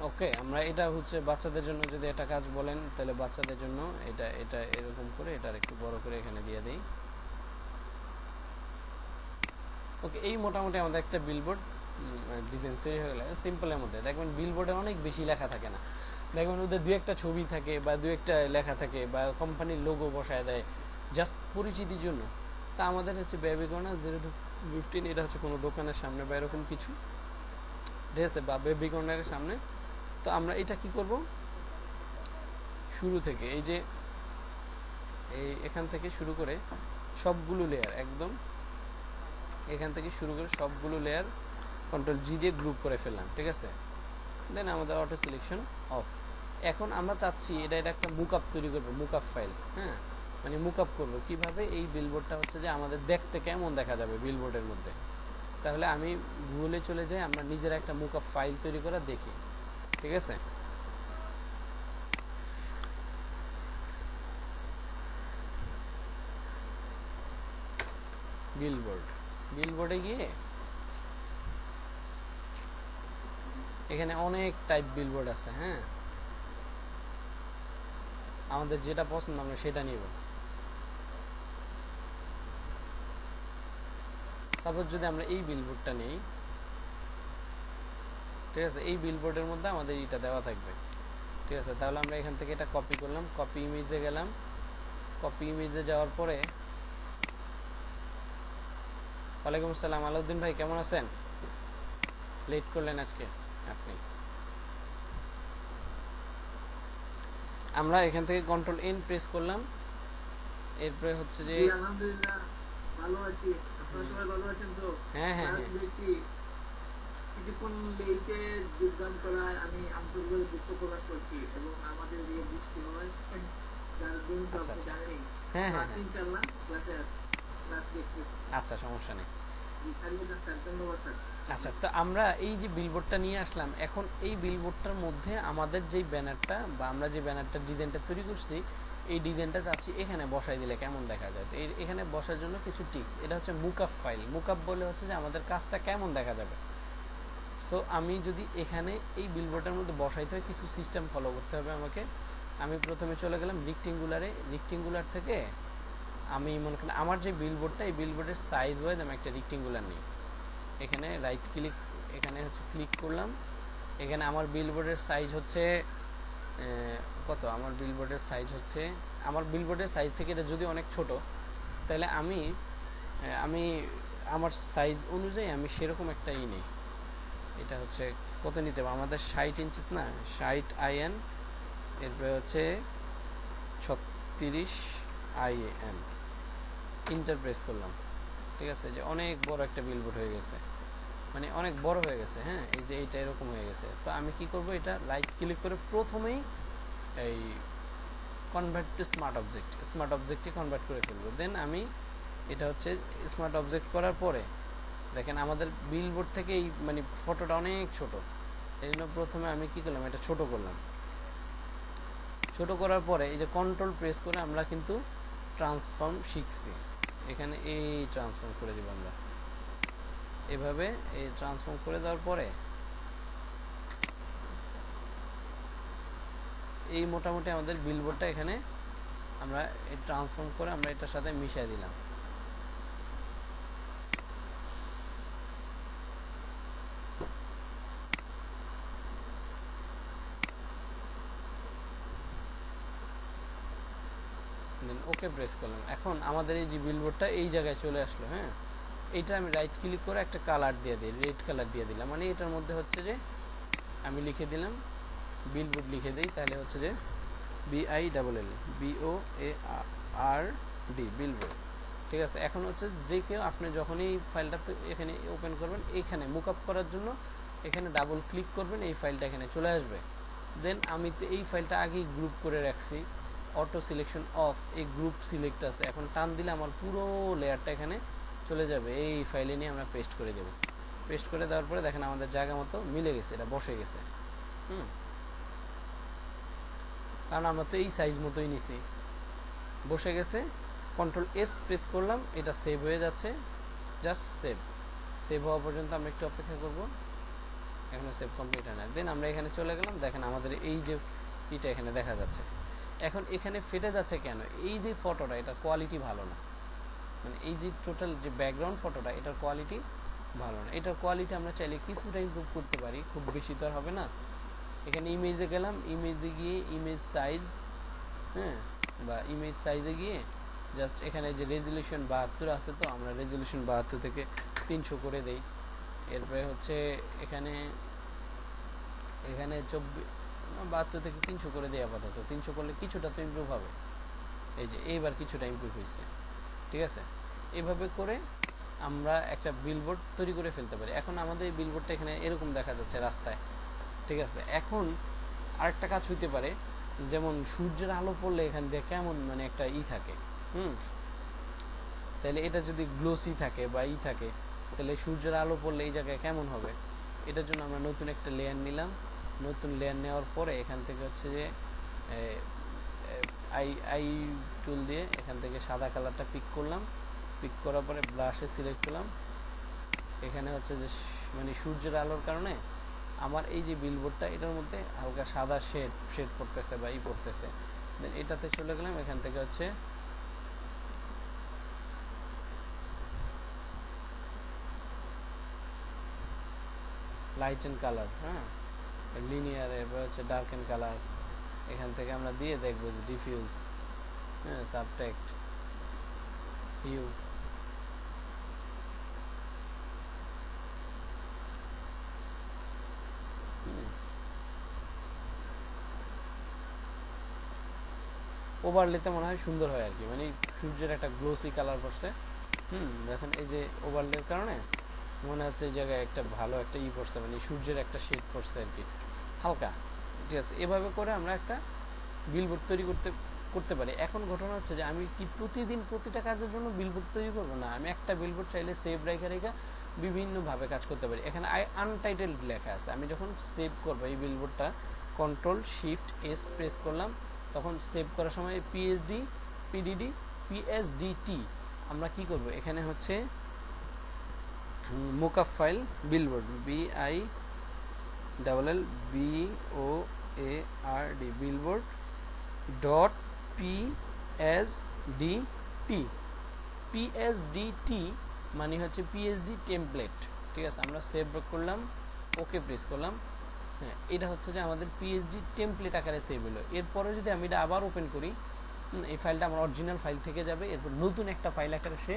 ওকে, আমরা এটা হচ্ছে বাচ্চাদের জন্য যদি একটা কাজ বলেন তাহলে বাচ্চাদের জন্য এটা এটা এরকম করে এটার একটু বড় করে এখানে দিয়ে দেই। ওকে, এই মোটামুটি আমাদের একটা বিলবোর্ড ডিজাইন তৈরি হয়ে গেল সিম্পলের মধ্যে। দেখবেন বিলবোর্ডে অনেক বেশি লেখা থাকে না, দেখবেন ওদের দু একটা ছবি থাকে বা দু একটা লেখা থাকে বা কোম্পানির লোগো বসায় দেয় জাস্ট পরিচিতির জন্য। তা আমাদের হচ্ছে বেবি কর্নার 0-15, এটা হচ্ছে কোনো দোকানের সামনে বা এরকম কিছু, ঠিক আছে, বা বেবি কর্নারের সামনে। তো আমরা এটা কি করব, শুরু থেকে এই যে এই এখান থেকে শুরু করে সবগুলো লেয়ার একদম এখান থেকে শুরু করে সবগুলো লেয়ার কন্ট্রোল জি দিয়ে গ্রুপ করে ফেললাম, ঠিক আছে। দেন আমাদের অটো সিলেকশন অফ। এখন আমরা চাচ্ছি এটা একটা মুকআপ তৈরি করবো, মুকআপ ফাইল, হ্যাঁ, মানে মুকআপ করবো কিভাবে এই বিলবোর্ডটা হচ্ছে যে আমাদের দেখতে কেমন দেখা যাবে বিলবোর্ডের মধ্যে। তাহলে আমি গুগলে চলে যাই, আমরা নিজেরা একটা মুকআপ ফাইল তৈরি করে দেখি, ঠিক আছে। বিলবোর্ডে গিয়ে এখানে অনেক টাইপ বিলবোর্ড আছে, হ্যাঁ, আমাদের যেটা পছন্দ আমরা সেটা নিব। সাপোজ যদি আমরা এই বিলবোর্ডটা নিই, ঠিক আছে, এই বিলবোর্ডের মধ্যে আমাদের এটা দেওয়া থাকবে, ঠিক আছে। তাহলে আমরা এখান থেকে এটা কপি করলাম, কপি ইমেজে গেলাম, কপি ইমেজে যাওয়ার পরে, ওয়ালাইকুম আসসালাম আলাউদ্দিন ভাই, কেমন আছেন? লেট করলেন আজকে আপনি। আমরা এখান থেকে কন্ট্রোল এন প্রেস করলাম, এরপরে হচ্ছে যে আলহামদুলিল্লাহ ভালো আছি, আপনারা সবাই ভালো আছেন তো? হ্যাঁ হ্যাঁ হ্যাঁ দেখছি কিছুক্ষণ লেটে যোগদান করায় আমি আন্তরিকভাবে দুঃখ প্রকাশ করছি এবং আমাদের এই বৃষ্টি হয় যার জন্য তো আপনি জানেনই। হ্যাঁ হ্যাঁ ইনশাআল্লাহ ক্লাস দেখতেছি। আচ্ছা, সমস্যা নেই। ধন্যবাদ স্যার। আচ্ছা, তো আমরা এই যে বিলবোর্ডটা নিয়ে আসলাম, এখন এই বিলবোর্ডটার মধ্যে আমাদের যেই ব্যানারটা বা আমরা যে ব্যানারটা ডিজাইনটা তৈরি করছি, এই ডিজাইনটা চাচ্ছি এখানে বসাই দিলে কেমন দেখা যায়। তো এখানে বসার জন্য কিছু টিপস, এটা হচ্ছে মুকআপ ফাইল। মুকআপ বলে হচ্ছে যে আমাদের কাজটা কেমন দেখা যাবে। সো আমি যদি এখানে এই বিলবোর্ডের মধ্যে বসাইতে হয় কিছু সিস্টেম ফলো করতে হবে আমাকে। আমি প্রথমে চলে গেলাম রেক্টেঙ্গুলার থেকে আমি মনে করেন আমার যে বিলবোর্ডটা, এই বিলবোর্ডের সাইজ ওয়াইজ আমি একটা রেক্টেঙ্গুলার নিই। এখানে রাইট ক্লিক, এখানে হচ্ছে ক্লিক করলাম, এখানে আমার বিলবোর্ডের সাইজ হচ্ছে কত, আমার বিলবোর্ডের সাইজ থেকে এটা যদি অনেক ছোট, তাহলে আমি আমার সাইজ অনুযায়ী আমি সেরকম একটা নেই। এটা হচ্ছে কত নিতে হবে, আমাদের 60 ইঞ্চিস না, 60 IN, এরপরে হচ্ছে 36 IN, ইন্টার প্রেস করলাম, ঠিক আছে। যে অনেক বড় একটা বিলবোর্ড হয়ে গেছে, মানে অনেক বড় হয়ে গেছে, হ্যাঁ, এই যে এইটা এরকম হয়ে গেছে। তো আমি কি করব, এটা রাইট ক্লিক করে প্রথমেই এই কনভার্ট টু স্মার্ট অবজেক্টে কনভার্ট করে ফেলবো। দেন আমি এটা হচ্ছে স্মার্ট অবজেক্ট করার পরে দেখেন আমাদের বিলবোর্ড থেকে এই মানে ফটোটা অনেক ছোট, এই জন্য প্রথমে আমি কি করলাম, এটা ছোট করলাম। ছোট করার পরে এই যে কন্ট্রোল প্রেস করে আমরা কিন্তু ট্রান্সফর্ম শিখছি, এখানে এই ট্রান্সফর্ম করে দেব আমরা এভাবে। এই ট্রান্সফর্ম করে দেওয়ার পরে এই মোটামুটি আমাদের বিলবোর্ডটা এখানে আমরা এই ট্রান্সফর্ম করে আমরা এটার সাথে মিশিয়ে দিলাম। দেন ওকে প্রেস করলাম। এখন আমাদের এই যে বিলবোর্ডটা এই জায়গায় চলে আসলো। হ্যাঁ, এইটা আমি রাইট ক্লিক করে একটা কালার দিয়ে দিই, রেড কালার দিয়ে দিলাম। মানে এটার মধ্যে হচ্ছে যে আমি লিখে দিলাম বিলবোর্ড লিখে দিই, তাহলে হচ্ছে যে BILL BOARD বিলবোর্ড। ঠিক আছে, এখন হচ্ছে যে কেউ আপনি যখনই ফাইলটা এখানে ওপেন করবেন, এখানে মুকআপ করার জন্য এখানে ডাবল ক্লিক করবেন, এই ফাইলটা এখানে চলে আসবে। দেন আমি তো এই ফাইলটা আগেই গ্রুপ করে রাখছি, অটো সিলেকশন অফ, এই গ্রুপ সিলেক্ট আছে। এখন টান দিলে আমার পুরো লেয়ারটা এখানে চলে যাবে। এই ফাইলে নিয়ে আমরা পেস্ট করে দেব। পেস্ট করে দেওয়ার পরে দেখেন আমাদের জায়গা মতো মিলে গেছে, এটা বসে গেছে। কারণ আমরা তো এই সাইজ মতোই নিছি, বসে গেছে। Ctrl+S প্রেস করলাম, এটা সেভ হয়ে যাচ্ছে। জাস্ট সেভ হওয়া পর্যন্ত আমরা একটু অপেক্ষা করব। এখনো সেভ কমপ্লিট হয় না। দেন আমরা এখানে চলে গেলাম, দেখেন আমাদের এই যে ইটা এখানে দেখা যাচ্ছে। এখন এখানে ফেটে যাচ্ছে কেন? এই যে ফটোটা, এটার কোয়ালিটি ভালো না। মানে এই যে টোটাল যে ব্যাকগ্রাউন্ড ফটোটা, এটার কোয়ালিটি ভালো না। এটার কোয়ালিটি আমরা চাইলে কিছুটা ইমপ্রুভ করতে পারি, খুব বেশি তো আর হবে না। এখানে ইমেজে গেলাম, ইমেজে গিয়ে ইমেজ সাইজ, হ্যাঁ, বা ইমেজ সাইজে গিয়ে জাস্ট এখানে যে রেজলিউশন 72 আছে, তো আমরা রেজলিউশন 72 থেকে 300 করে দেই। এরপরে হচ্ছে এখানে 72 থেকে 300 করে দেই আপাতত। 300 করলে কিছুটা তো ইমপ্রুভ হবে। এই যে এইবার কিছুটা ইমপ্রুভ হয়েছে। ঠিক আছে, এইভাবে করে আমরা একটা বিলবোর্ড তৈরি করে ফেলতে পারি। এখন আমাদের এই বিলবোর্ডটা এখানে এরকম দেখা যাচ্ছে রাস্তায়। ঠিক আছে, এখন আরেকটা কাজ হইতে পারে, যেমন সূর্যের আলো পড়লে এখান দিয়ে কেমন মানে একটা থাকে, তাহলে এটা যদি গ্লোসি থাকে বা থাকে, তাহলে সূর্যের আলো পড়লে এই জায়গায় কেমন হবে। এটার জন্য আমরা নতুন একটা লেয়ার নিলাম। নতুন লেয়ার নেওয়ার পরে এখান থেকে হচ্ছে যে আই টুল দিয়ে এখান থেকে সাদা কালারটা পিক করলাম। পিক করার পরে ব্রাশে সিলেক্ট করলাম। এখানে হচ্ছে যে মানে সূর্যের আলোর কারণে আমার এই যে বিলবোর্ডটা, এটার মধ্যে হালকা সাদা শেড পড়তেছে বা পড়তেছে। দেন এটাতে চলে গেলাম, এখান থেকে হচ্ছে লাইট এন্ড কালার, হ্যাঁ, লিনিয়ার, এরপর হচ্ছে ডার্ক এন্ড কালার। এখান থেকে আমরা দিয়ে দেখবো যে ডিফিউজ, হ্যাঁ, সাবটেক্সট, হিউ। ওভারলেতে মনে হয় সুন্দর হয় আর কি, মানে সূর্যের একটা গ্লোসি কালার পড়ছে। দেখেন এই যে ওভারলের কারণে মনে হচ্ছে এই জায়গায় একটা ভালো একটা পড়ছে, মানে সূর্যের একটা শেড পড়ছে আর কি, হালকা। ঠিক আছে, এভাবে করে আমরা একটা বিলবোর্ড তৈরি করতে পারি। এখন ঘটনা হচ্ছে যে আমি কি প্রতিদিন প্রতিটা কাজের জন্য বিলবোর্ড তৈরি করবো না। আমি একটা বিলবোর্ড চাইলে সেভ রেখে বিভিন্নভাবে কাজ করতে পারি। এখানে আনটাইটেলড লেখা আছে। আমি যখন সেভ করবো এই বিলবোর্ডটা, Ctrl+Shift+S প্রেস করলাম, তখন সেভ করার সময় PSDT আমরা কি করব, এখানে হচ্ছে mockup file billboard BILLBOARD billboard .PSDT মানে হচ্ছে PSD টেমপ্লেট। ঠিক আছে, আমরা সেভ করলাম, ওকে প্রেস করলাম। হ্যাঁ, এটা হচ্ছে যে আমাদের PSD টেমপ্লেট আকারে সেভ হলো। এরপরে যদি আমি এটা আবার ওপেন করি, এই ফাইলটা আমার অরিজিনাল ফাইল থেকে যাবে, এরপর নতুন একটা ফাইল আকারে সে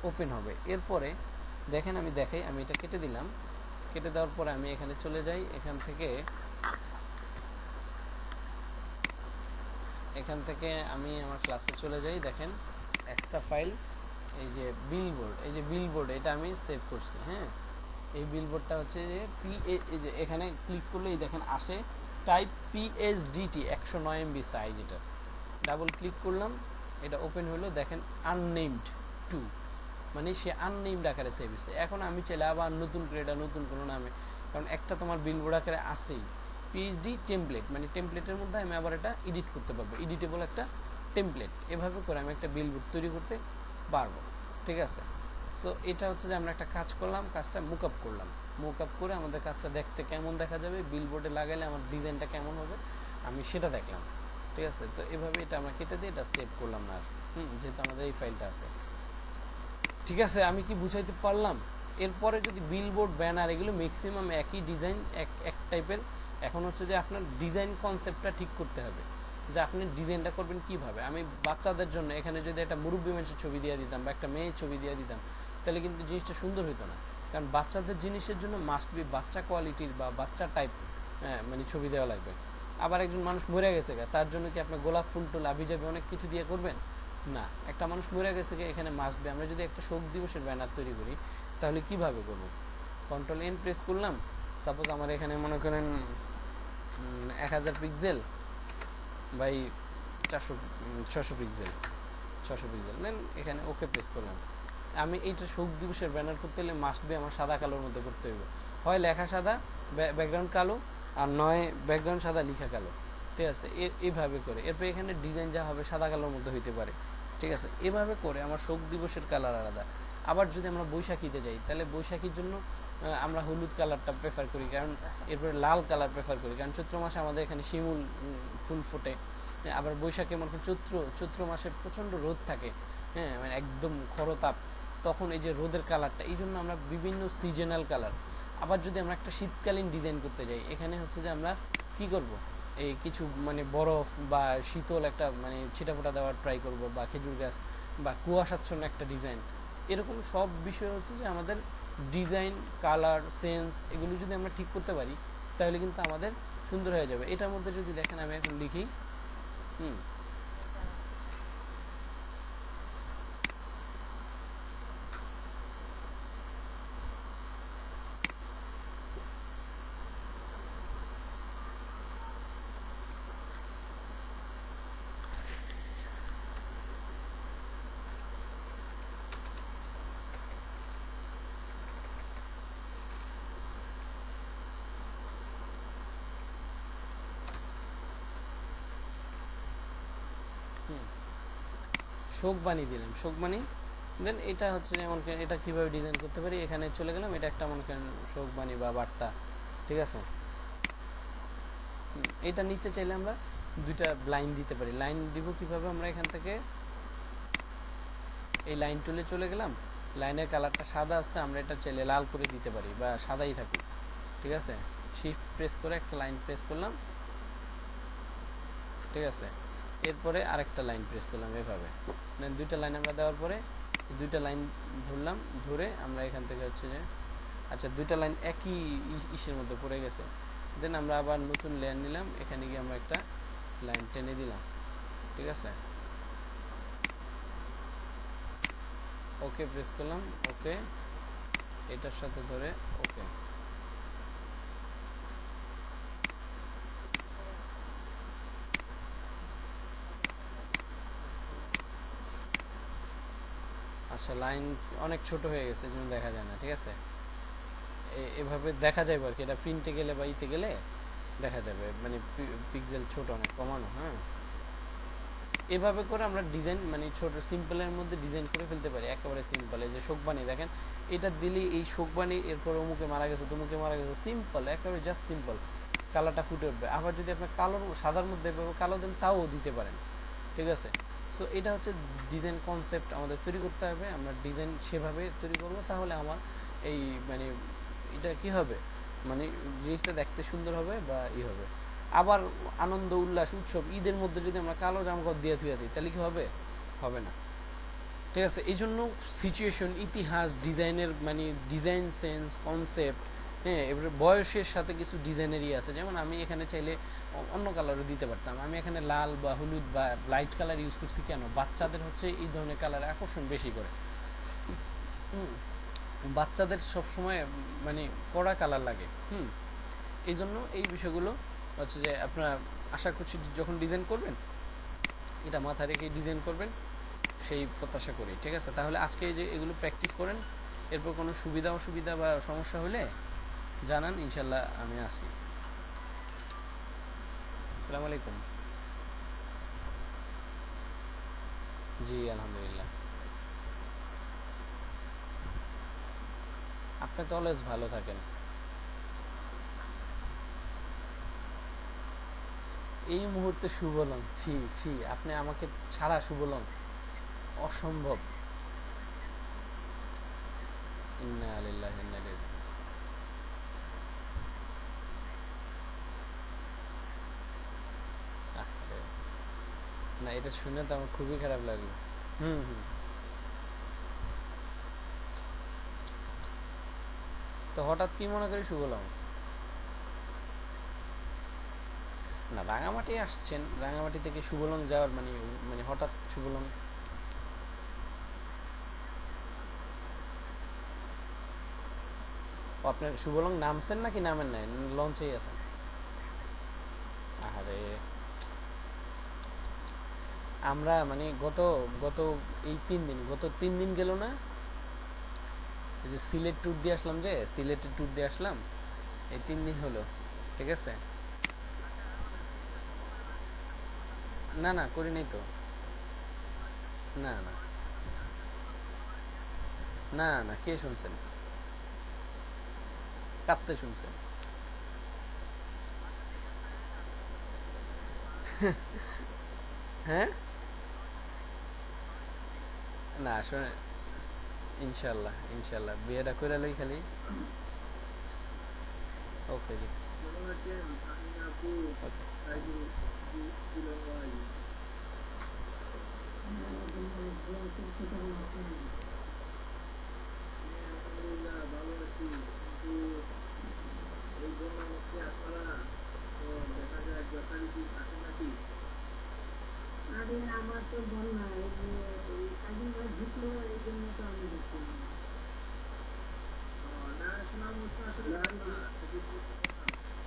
ওপেন হবে। এরপরে দেখেন আমি দেখাই, আমি এটা কেটে দিলাম। কেটে দেওয়ার পরে আমি এখানে চলে যাই, এখান থেকে আমি আমার ক্লাসে চলে যাই। দেখেন এক্সট্রা ফাইল, এই যে বিলবোর্ড এটা আমি সেভ করছি। হ্যাঁ, এই বিলবোর্ডটা হচ্ছে যে এই যে এখানে ক্লিক করলেই দেখেন আসে টাইপ PSDT 109 MB সাইজ। এটা ডাবল ক্লিক করলাম, এটা ওপেন হলো। দেখেন আননেমড 2, মানে সে আননেমড আকারে সেভ হয়েছে। এখন আমি চাইলে আবার নতুন করে এটা নতুন কোনো নামে, কারণ একটা তোমার বিলবোর্ড আকারে আসেই PSD টেমপ্লেট, মানে টেমপ্লেটের মধ্যে আমি আবার এটা এডিট করতে পারবো, এডিটেবল একটা টেমপ্লেট। এভাবে করে আমি একটা বিলবোর্ড তৈরি করতে পারবো। ঠিক আছে, সো এটা হচ্ছে যে আমরা একটা কাজ করলাম, কাজটা মুকআপ করলাম। মুকআপ করে আমাদের কাজটা দেখতে কেমন দেখা যাবে, বিলবোর্ডে লাগালে আমার ডিজাইনটা কেমন হবে, আমি সেটা দেখলাম। ঠিক আছে, তো এভাবে এটা আমরা কেটে দিয়ে এটা সেভ করলাম না আর, যেহেতু আমাদের এই ফাইলটা আছে। ঠিক আছে, আমি কি বুঝাইতে পারলাম? এরপরে যদি বিলবোর্ড, ব্যানার, এগুলো ম্যাক্সিমাম একই ডিজাইন, এক টাইপের। এখন হচ্ছে যে আপনার ডিজাইন কনসেপ্টটা ঠিক করতে হবে। যে আপনি ডিজাইনটা করবেন কিভাবে। আমি বাচ্চাদের জন্য এখানে যদি একটা মুরব্বী মানুষের ছবি দিয়ে দিতাম বা একটা মেয়ের ছবি দিয়ে দিতাম, তাহলে কিন্তু জিনিসটা সুন্দর হতো না। কারণ বাচ্চাদের জিনিসের জন্য মাস্ট বি বাচ্চা কোয়ালিটির বা বাচ্চা টাইপ মানে ছবি দেওয়া লাগবে। আবার একজন মানুষ মরে গেছে তার জন্য কি আপনার গোলাপ ফুল টুল আবি যাবে অনেক কিছু দিয়ে করবেন না। একটা মানুষ মরে গেছে এখানে মাস্ট বি। আমরা যদি একটা শোক দিবসের ব্যানার তৈরি করি তাহলে কিভাবে করব? কন্ট্রোল এন প্রেস করলাম, সাপোজ আমার এখানে মনে করেন 1000 পিক্সেল বাই 600 পিক্সেল, 600 পিক্সেল, দেন এখানে ওকে প্রেস করলাম। আমি এইটা শোক দিবসের ব্যানার করতে হলে মাস্ট বি আমার সাদা কালোর মধ্যে করতে হবে, হয় লেখা সাদা ব্যাকগ্রাউন্ড কালো, আর নয় ব্যাকগ্রাউন্ড সাদা লেখা কালো। ঠিক আছে, এইভাবে করে এরপর এখানে ডিজাইন যা হবে সাদা কালোর মধ্যে হইতে পারে। ঠিক আছে, এভাবে করে আমার শোক দিবসের কালার আলাদা। আবার যদি আমরা বৈশাখীতে যাই তাহলে বৈশাখীর জন্য আমরা হলুদ কালারটা প্রেফার করি, কারণ এরপরে লাল কালার প্রেফার করি, কারণ চৈত্র মাসে আমাদের এখানে শিমুল ফুল ফোটে। আবার বৈশাখে মনে করেন চৈত্র মাসে প্রচণ্ড রোদ থাকে, হ্যাঁ, মানে একদম খরতাপ, তখন এই যে রোদের কালারটা, এই জন্য আমরা বিভিন্ন সিজনাল কালার। আবার যদি আমরা একটা শীতকালীন ডিজাইন করতে যাই, এখানে হচ্ছে যে আমরা কি করব, এই কিছু মানে বরফ বা শীতল একটা মানে ছিটাফোটা দেওয়ার ট্রাই করব, বা খেজুর গাছ বা কুয়াশাচ্ছন্ন একটা ডিজাইন। এরকম সব বিষয় হচ্ছে যে আমাদের ডিজাইন, কালার, সেন্স এগুলো যদি আমরা ঠিক করতে পারি তাহলে কিন্তু আমাদের সুন্দর হয়ে যাবে। এটার মধ্যে যদি দেখেন আমি এখন লিখি শোক বানিয়ে দিলাম, শোক বানিয়ে দেন এটা হচ্ছে যেমন এটা কীভাবে ডিজাইন করতে পারি, এখানে চলে গেলাম, এটা একটা মনে করেন শোক বাণী বা বার্তা। ঠিক আছে, এটা নিচে চাইলে আমরা দুইটা লাইন দিতে পারি। লাইন দিব কিভাবে, আমরা এখান থেকে এই লাইন টুলে চলে গেলাম, লাইনের কালারটা সাদা আসছে, আমরা এটা চাইলে লাল করে দিতে পারি বা সাদাই থাকুক। ঠিক আছে, শিফট প্রেস করে একটা লাইন প্রেস করলাম। ঠিক আছে, এরপরে আরেকটা লাইন প্রেস করলাম এভাবে, দুইটা লাইন আমরা দেওয়ার পরে দুইটা লাইন ধরলাম, ধরে আমরা এখান থেকে হচ্ছে যে আচ্ছা দুইটা লাইন একই ইসের মধ্যে পড়ে গেছে, দেন আমরা আবার নতুন লেয়ার নিলাম, এখানে গিয়ে আমরা একটা লাইন টেনে দিলাম। ঠিক আছে, ওকে প্রেস করলাম, ওকে, এটার সাথে ধরে ওকে। আচ্ছা, লাইন অনেক ছোট হয়ে গেছে, যেন দেখা যায় না। ঠিক আছে, এভাবে দেখা যাবে আর কি, এটা প্রিন্টে গেলে বা ইতে গেলে দেখা যাবে, মানে পিক্সেল ছোট অনেক কমানো। হ্যাঁ, এভাবে করে আমরা ডিজাইন মানে ছোট সিম্পলের মধ্যে ডিজাইন করে ফেলতে পারি, একেবারে সিম্পল। এই যে শোকবাণী দেখেন, এটা দিলেই এই শোকবাণী, এরপর অমুকে মারা গেছে, তমুকে মারা গেছে, সিম্পল, একেবারে জাস্ট সিম্পল, কালারটা ফুটে উঠবে। আবার যদি আপনার কালো সাদার মধ্যে কালো দেন তাও দিতে পারেন। ঠিক আছে, সো এটা হচ্ছে ডিজাইন কনসেপ্ট আমাদের তৈরি করতে হবে, আমরা ডিজাইন সেভাবে তৈরি করবো, তাহলে আমার এই মানে এটা কি হবে, মানে জিনিসটা দেখতে সুন্দর হবে বা হবে। আবার আনন্দ উল্লাস উৎসব ঈদের মধ্যে যদি আমরা কালো জামাকাপড় দিয়ে ধুয়ে দিই তাহলে কি হবে? হবে না। ঠিক আছে, এই জন্য সিচুয়েশন, ইতিহাস, ডিজাইনের মানে ডিজাইন সেন্স, কনসেপ্ট, হ্যাঁ, এবারে বয়সের সাথে কিছু ডিজাইনেরই আছে। যেমন আমি এখানে চাইলে অন্য কালারও দিতে পারতাম, আমি এখানে লাল বা হলুদ বা লাইট কালার ইউজ করছি কেন, বাচ্চাদের হচ্ছে এই ধরনের কালার আকর্ষণ বেশি করে। বাচ্চাদের সবসময় মানে কড়া কালার লাগে। এই জন্য এই বিষয়গুলো হচ্ছে যে আপনারা আশা করছি যখন ডিজাইন করবেন এটা মাথায় রেখে ডিজাইন করবেন, সেই প্রত্যাশা করি। ঠিক আছে, তাহলে আজকে যে এগুলো প্র্যাকটিস করেন, এরপর কোনো সুবিধা অসুবিধা বা সমস্যা হলে জানান, ইনশাল্লাহ আমি আসি। আসসালামু আলাইকুম। জি আলহামদুলিল্লাহ, আপনি তো অলওয়েজ ভালো থাকেন। এই মুহূর্তে সুবলন, ছি ছি, আপনি আমাকে ছাড়া সুবলন অসম্ভব। ইন্না লিল্লাহি ইন্না ইলাইহি। আহ না, এটা শুনে তো আমার খুবই খারাপ লাগলো। হুম হুম। তো হঠাৎ কি মনে করে শুভলাম? না, রাঙামাটি আসছেন, রাঙামাটি থেকে শুভলং যাওয়ার মানে মানে হঠাৎ শুভলং? ও, আপনার শুভলং নামছেন নাকি নামেন নাই, লঞ্চেই আছেন? আরে, আমরা মানে গত গত এই 3 দিন, গত 3 দিন গেল না, এই যে সিলেট ট্যুর দিয়ে আসলাম, যে সিলেটের ট্যুর দিয়ে আসলাম, এই 3 দিন হলো। ঠিক আছে। না না, করি নাই তো। না না না না, কে শুনছেন? কাঁদতে শুনছেন? হ্যাঁ। না আসলে, ইনশাল্লাহ ইনশাল্লাহ বিয়েটা করে লই খালি। ওকে জি। মনে হচ্ছে আমি আপু ওকে। সাইজু ছিল ভাই। কেমন আছেন? আমি আলহামদুলিল্লাহ ভালো আছি, কিন্তু এই বন্যা হচ্ছে আপনারা তো দেখা যায় যথারীতি আসেন নাকি? আরে আমার তো বন্যা, এই যে কাজিন ভাই ঢুকলো এই জন্য তো আমি ঢুকলাম। না শোনা হচ্ছে আসলে না,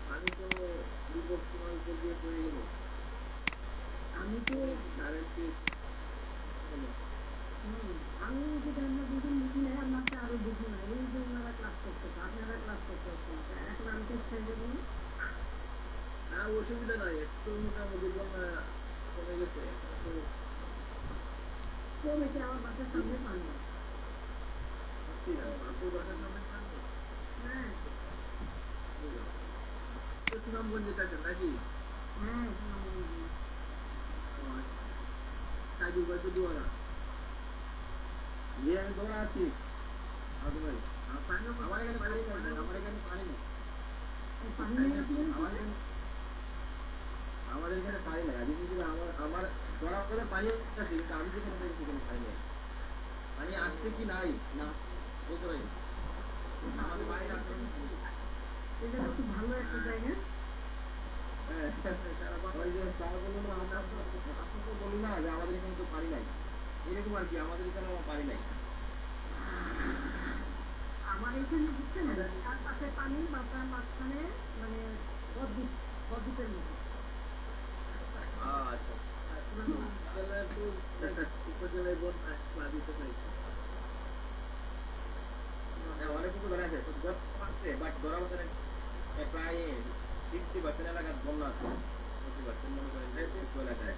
পানি তো বিপদ সীমার উপর দিয়ে পড়ে গেল। আমি তো কারেন্ট হলো। আমি যেটা আমরা দুজন বুঝি নাই, আমার তো আরো বুঝি নাই, এই যে ওনারা ক্লাস করতেছে, আপনারা ক্লাস করতেছেন, এখন আমি তো ছেড়ে দেবো। না অসুবিধা নাই, একটু মোটামুটি বন্যা কমে গেছে তো। কমেছে, আমার বাসার সামনে পানি। সত্যি না আপুর বাসার সামনে পানি? হ্যাঁ তো সুনামগঞ্জে থাকেন নাকি? হ্যাঁ। সাইজু ভাই তো দুয়ারা। ये আমি দৌড়া আছি। আদু ভাই আমার এখানে পানি নেই, আমার এখানে পানি নেই। পানি নেই আপনাদের আমার কাছে? এখানে আমাদের এখানে পানি নেই। আমি যদি আমার আমার ধরা করে পানি আছে, কিন্তু আমি যেখানে থাকি সেখানে পানি নেই। পানি আসছে কি নাই না বলতে পারি না। আমাদের বাড়ির আশেপাশে এটা তো খুব ভালো একটা জায়গা। হ্যাঁ, ওই যে স্যার বললো না, আপনাকে বলি না যে আমাদের এখানে তো পানি নাই, এরকম আর কি, আমাদের এখানে পানি নাই। আমার এখানে বুঝছেন, তার পাশে পানি, বাসার মাঝখানে মানে বদ্বীপ, বদ্বীপের মতো। আচ্ছা তাহলে একটু উপজেলায় বন্যা প্লাবিত হয়েছে। হ্যাঁ, অনেক উপজেলা আছে বাট ধরা মতো প্রায় 60% এলাকার বন্যা আছে, 40% মনে করেন যে কিছু এলাকায়।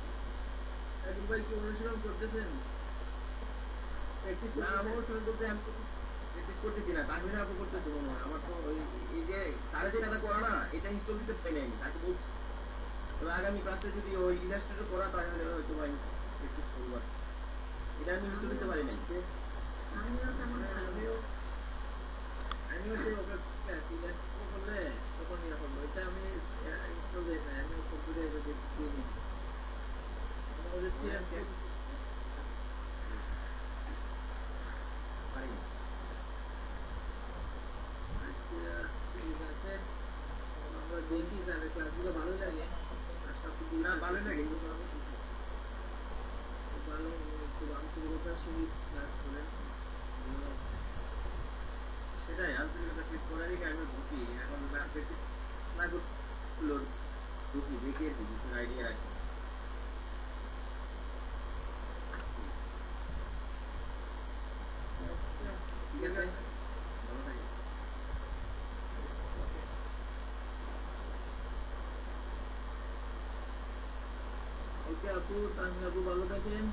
ভাই কি অনুশীলন করতেছেন? না আমি অনুশীলন করতে আমি প্র্যাকটিস করতেছি না, তাহমিনা আপু করতেছে মনে হয়। আমার তো ওই এই যে সাড়ে দিন এটা করা না, এটা ইনস্টল দিতে পারি নাই, তাকে বলছি। তবে আগামী ক্লাসে যদি ওই ইলাস্ট্রেটর করা, তাহলে হয়তো ভাই প্র্যাকটিস করবো। এটা আমি ইনস্টল দিতে পারি নাই। আমিও তেমন আমিও সেই অপেক্ষা ইলাস্ট্রেটর করলে তখন ইয়ে করবো, এটা আমি ইনস্টল দিই না, আমি কম্পিউটারে দিই নি। আমাদের সিএসসি পারি না। আচ্ছা ঠিক আছে, আমরা দেখি স্যারের ক্লাসগুলো ভালোই লাগে। আশা করি না ভালোই লাগে, কিন্তু ভালো একটু আন্তরিকতার সহিত ক্লাস করেন। সেটাই, আন্তরিকতার সহিত করারই আমি ঢুকি। এখন না প্র্যাকটিস না করলে ঢুকি, দেখি আর কি কিছু আইডিয়া রাখি। ঠিক আছে, ভালো থাকি। ওকে আপু, তাহলে আপু ভালো থাকেন।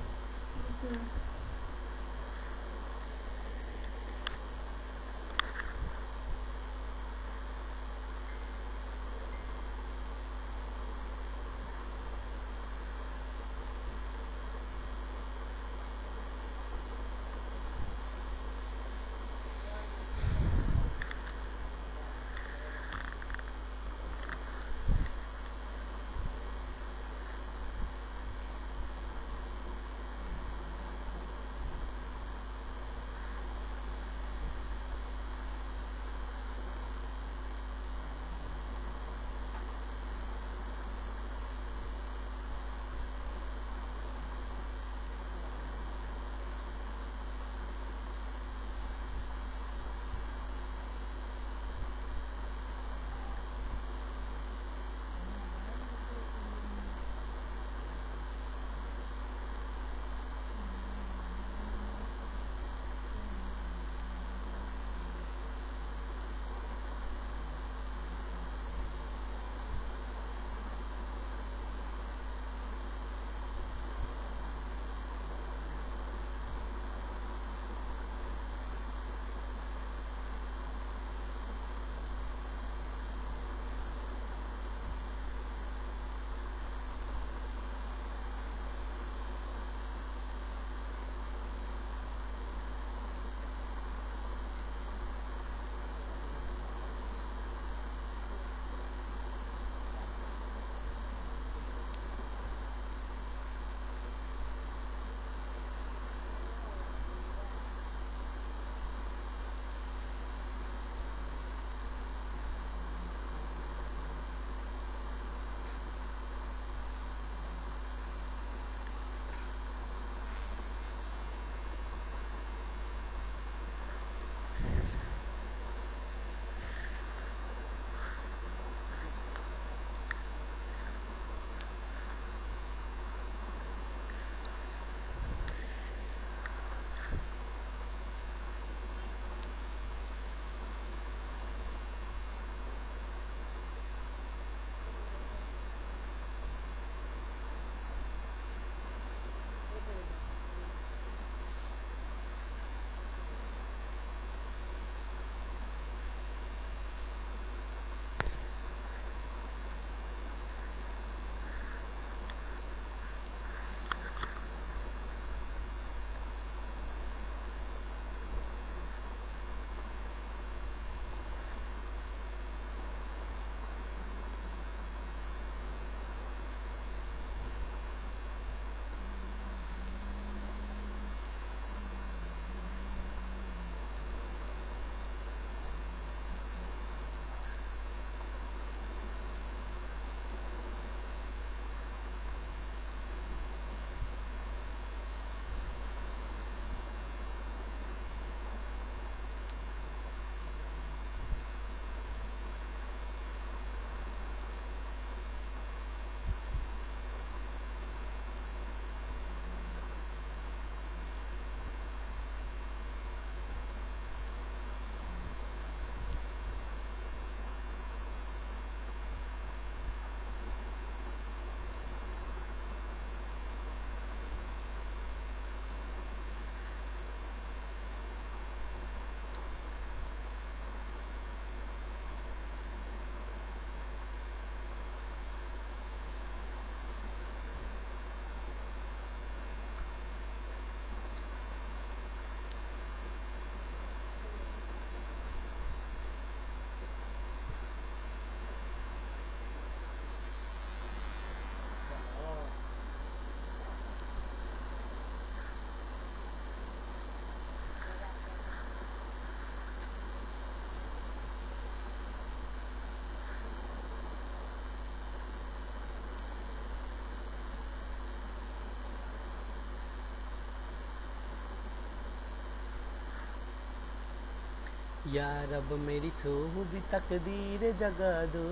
या रब मेरी सोह भी तकदीर जगा दो,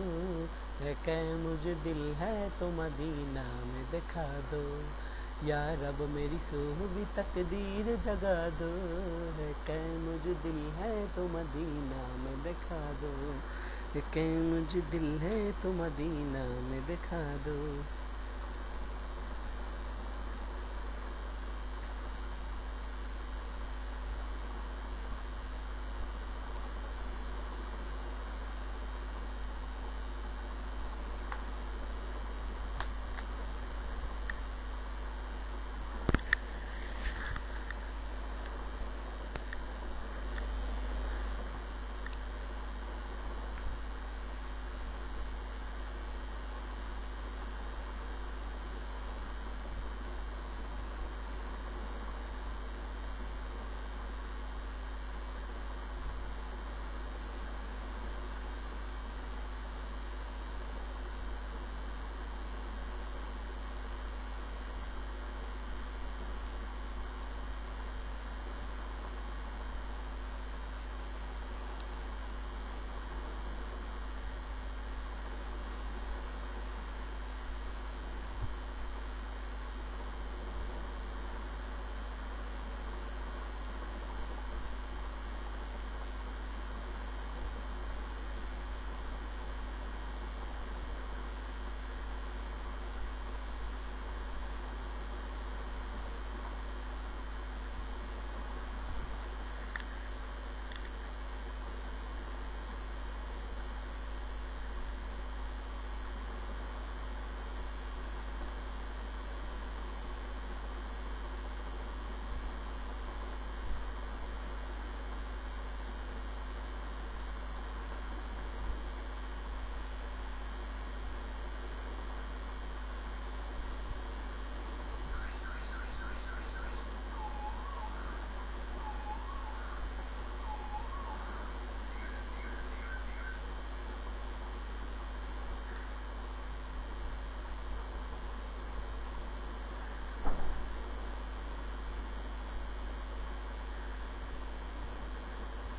है कै मुझे दिल है तो मदीना में दिखा दो। या रब मेरी सोह भी तकदीर जगा दो, है कै मुझे दिल है तो मदीना में दिखा दो, है कै मुझे दिल है तो मदीना में दिखा दो।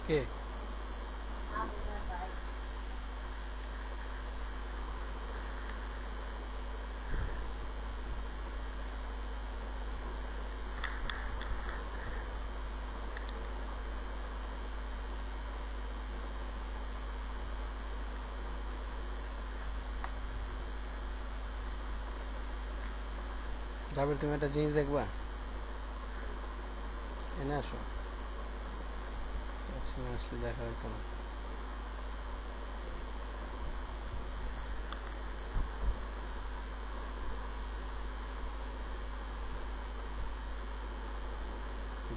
কে যাবে? তুমি একটা জিনিস দেখবা, এনে আসো। আচ্ছা, না আসলে দেখা হইতো না।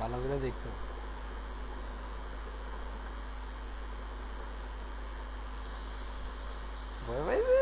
ভালো করে দেখো। ভয় পাইছে?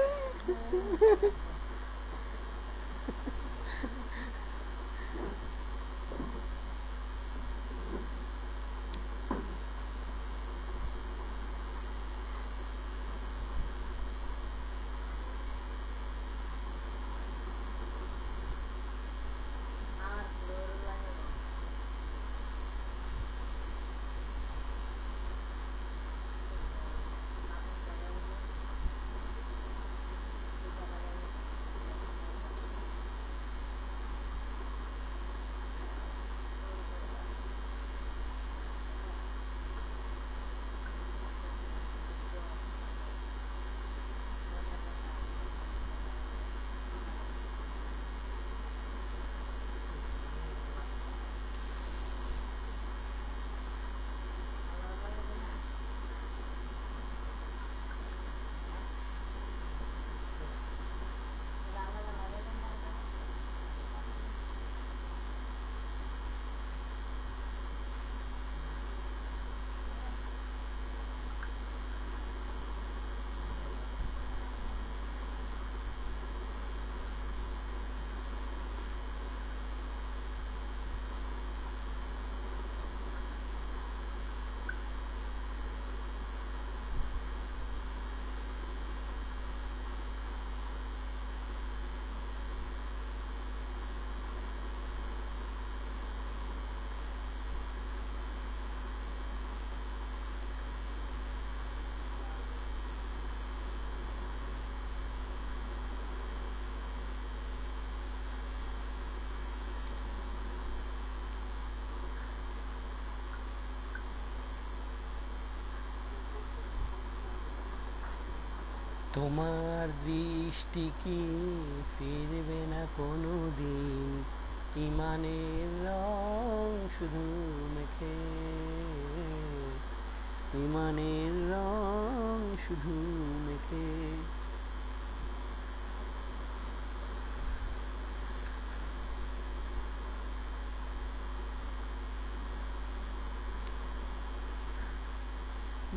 তোমার দৃষ্টি কি ফিরবে না কোনো দিন, ইমানের রং শুধু মেখে, ইমানের রং শুধু মেখে।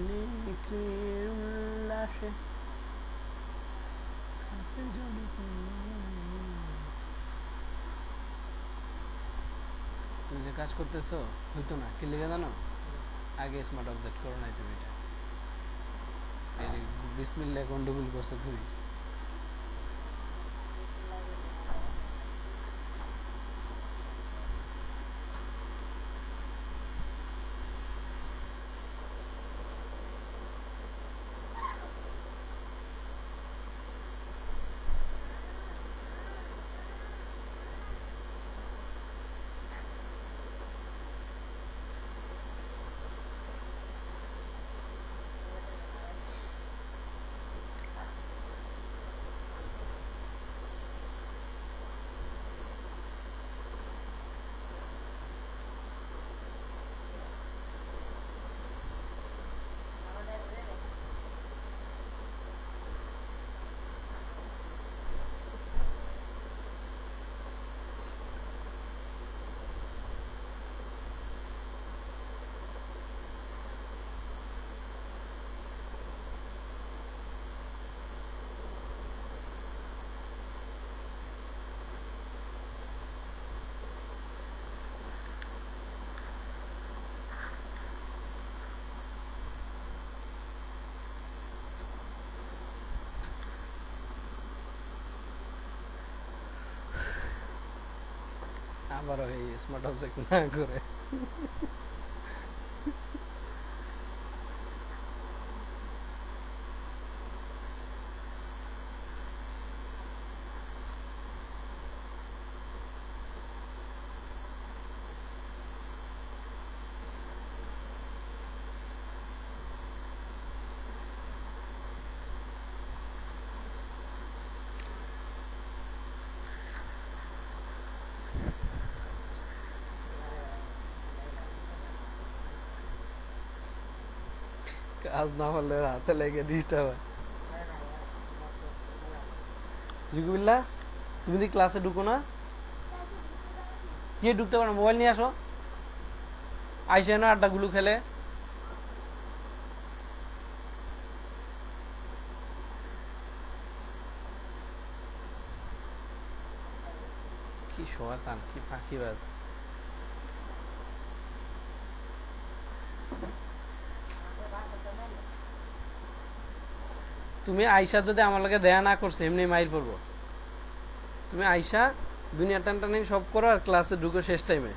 নেকের উল্লাসে থাকে তুমি যে কাজ করতেছো হইতো না, কি লেগে জানো? আগে স্মার্ট অবজেক্ট করো নাই তুমি, এটা বিসমিল্লাহ গন্ডগোল করছো তুমি। আবারও এই স্মার্ট অবজেক্ট না করে কাজ না হলে হাতে লেগে ডিস্টার্ব হয়। জুকিবিল্লা, তুমি কি ক্লাসে ঢুকো না? কে ঢুকতে পারো? মোবাইল নিয়ে আসো, আইসে না আড্ডাগুলো খেলে। কি শয়তান, কি ফাঁকিবাজ। তুমি আইসা যদি আমার লগে দেয়া না করছো এমনি মাইর পড়বো। তুমি আইসা দুনিয়া টানটানি সব করো আর ক্লাসে ঢুকো শেষ টাইমে।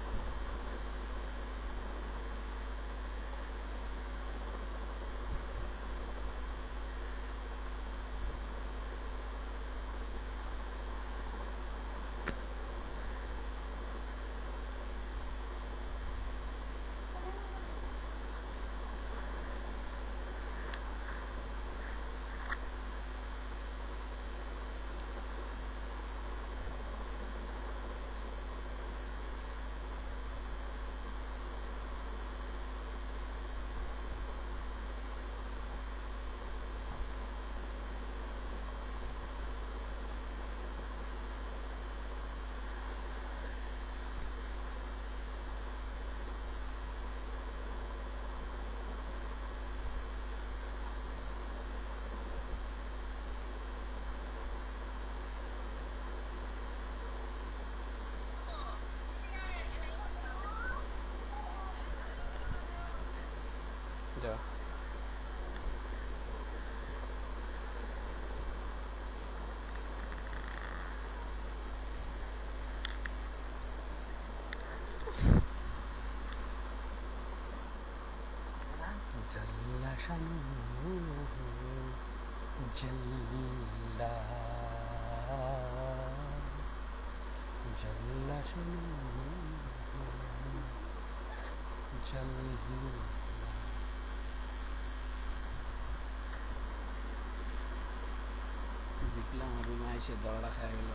যাও। জল্লা শানুহু জল্লা, জল্লা শানুহু জল্লা। আমার রুমে এসে দরড়া খাওয়া গেল।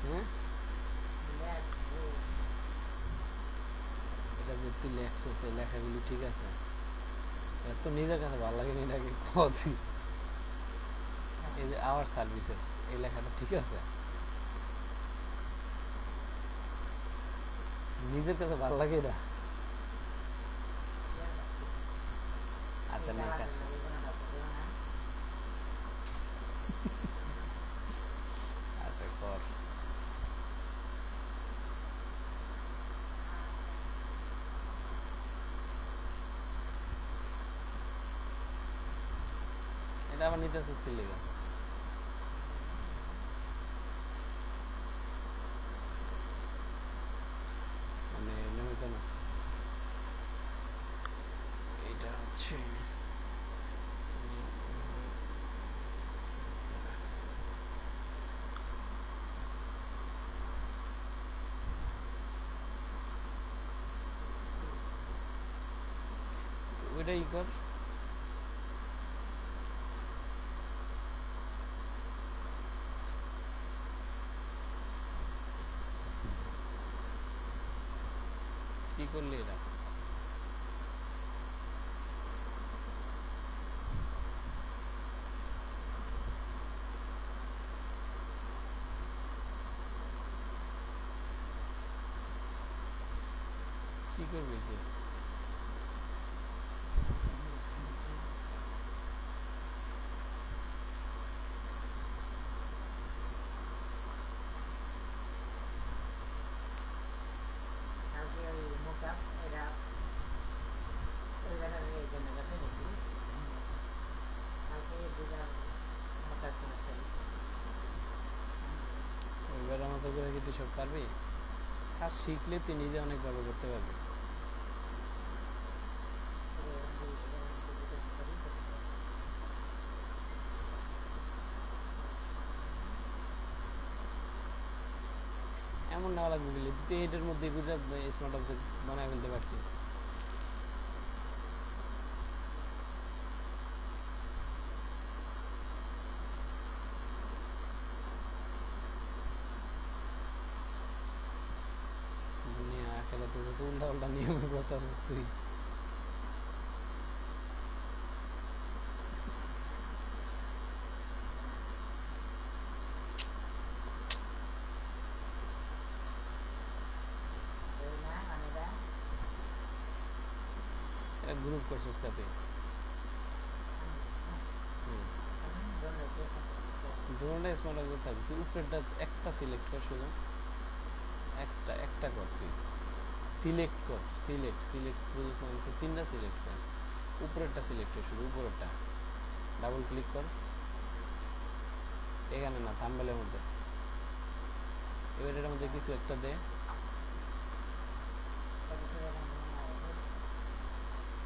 হ্যাঁ এটা যে তুই লেখছিস এই লেখাগুলি ঠিক আছে, এত নিজের কাছে ভালো লাগে নি নাকি কত? এই যে আওয়ার সার্ভিসেস এই লেখাটা ঠিক আছে, নিজের কাছে ভালো লাগে না? আচ্ছা নেই কাছে আচ্ছা কর। এটা আবার নিতে আসছিস কি লেগে? মানে নিয়মিত না, এটা হচ্ছে ওইটাই কর। কি করলি এটা? কি করবি তুই? ওইবারের মতো করে কি তুই সব পারবি? কাজ শিখলে তুই নিজে অনেকভাবে করতে পারবি। এমন নেওয়া লাগবে বলি তুই এটার মধ্যে গুজরাট স্মার্ট অবজেক্ট বানায় ফেলতে পারতি। দুনিয়া খেলা তো যত উল্টা উল্টা নিয়মে করতেছিস তুই। এটা গ্রুপ করছিস কাতে? দুটোটা স্মার্ট অবজেক্ট থাকবে, তুই উপরেরটা একটা সিলেক্ট কর শুধু, একটা একটা কর তুই, সিলেক্ট কর, সিলেক্ট সিলেক্ট পজিশন তো তিনটা সিলেক্ট কর, উপরেরটা সিলেক্ট কর শুধু উপরেরটা, ডাবল ক্লিক কর এখানে না থাম্বনেলের মধ্যে। এবার এটার মধ্যে কিছু একটা দে।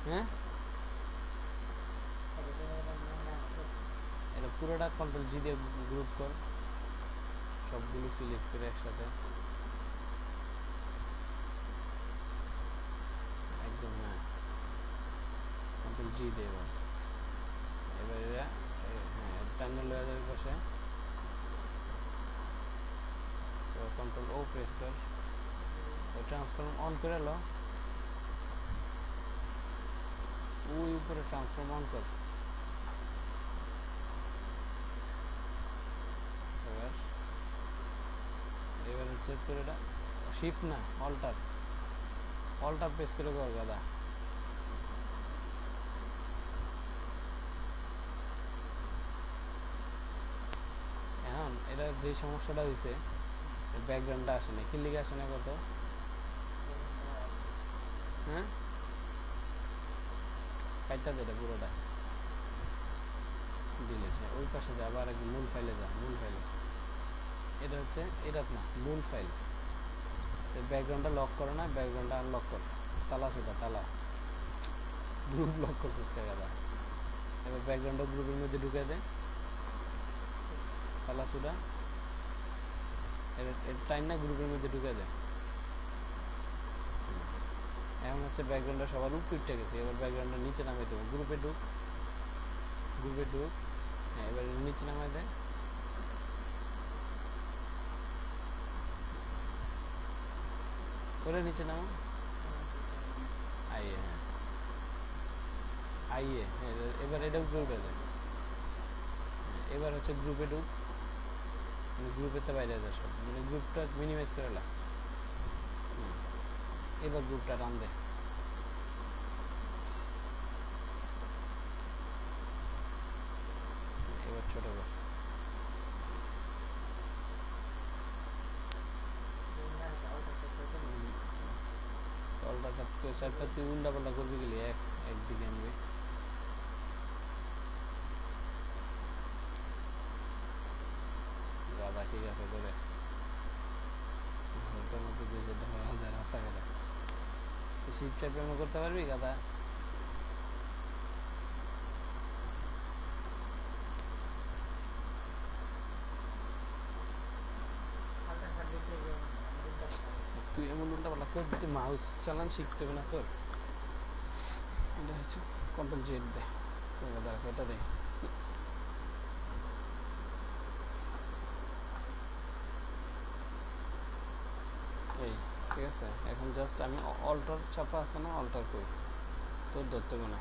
হ্যাঁ এটা পুরোটা কন্ট্রোল জি দিয়ে গ্রুপ কর, সবগুলো সিলেক্ট করে একসাথে একদম। হ্যাঁ কন্ট্রোল জি দে এবার। এবার এরা হ্যাঁ প্যানেল হয়ে যাবে পাশে, এবার কন্ট্রোল ও প্রেস কর, ট্রান্সফর্ম অন করে লো, ওই উপরে ট্রান্সফর্ম অন কর। এবার এবার হচ্ছে তোর এটা শিফট না অল্টার, অল্টার প্রেস করে কর গাদা। এখন এটা যে সমস্যাটা হয়েছে ব্যাকগ্রাউন্ডটা আসে না, কি লিখে আসে না কত? হ্যাঁ কাইটটা দে এটা পুরোটা ডিলিট। হ্যাঁ ওই পাশে যা, আবার একদম মূল ফাইলে যা, মূল ফাইলে। এটা হচ্ছে এটা না মূল ফাইল, ব্যাকগ্রাউন্ডটা লক করে না, ব্যাকগ্রাউন্ডটা আনলক কর, তালা সেটা তালা, গ্রুপ লক করছিস টাকাটা। এবার ব্যাকগ্রাউন্ডটা গ্রুপের মধ্যে ঢুকে দে, তালা সুদা টাইম না গ্রুপের মধ্যে ঢুকে দে। এখন হচ্ছে ব্যাকগ্রাউন্ডটা সবার উপরে উঠে গেছে, এবার ব্যাকগ্রাউন্ডটা নিচে নামিয়ে দেবো, গ্রুপে ঢুক, গ্রুপে ঢুক। হ্যাঁ, এবার নিচে নামায় দেয়। করে নিচে নামো। আইয়ে, হ্যাঁ আইয়ে, এবার এটাও গ্রুপে দেয়। এবার হচ্ছে গ্রুপে ঢুক, মানে গ্রুপেতে বাইরে যায় সব, মানে গ্রুপটা মিনিমাইজ করে লা। এবার গ্রুপটা রান দে। এবার ছোট কর। তলটা চাপটা তুই উল্টা পাল্টা করবি গেলি একদিকে আনবি। গাদা ঠিক আছে করে হালকার মধ্যে দিয়ে যেটা হওয়া যায় রাস্তা গেলে শিপ চাপ এমন করতে পারবি গাদা? তুই এমন উল্টা পাল্টা করে দিতে মাউস চালান শিখতে হবে না তোর? এটা হচ্ছে কন্ট্রোল জেড দে, এটা দে। এই ঠিক আছে, এখন জাস্ট আমি অল্টার চাপা আছে না, অল্টার করি, তোর ধরতে হবে না।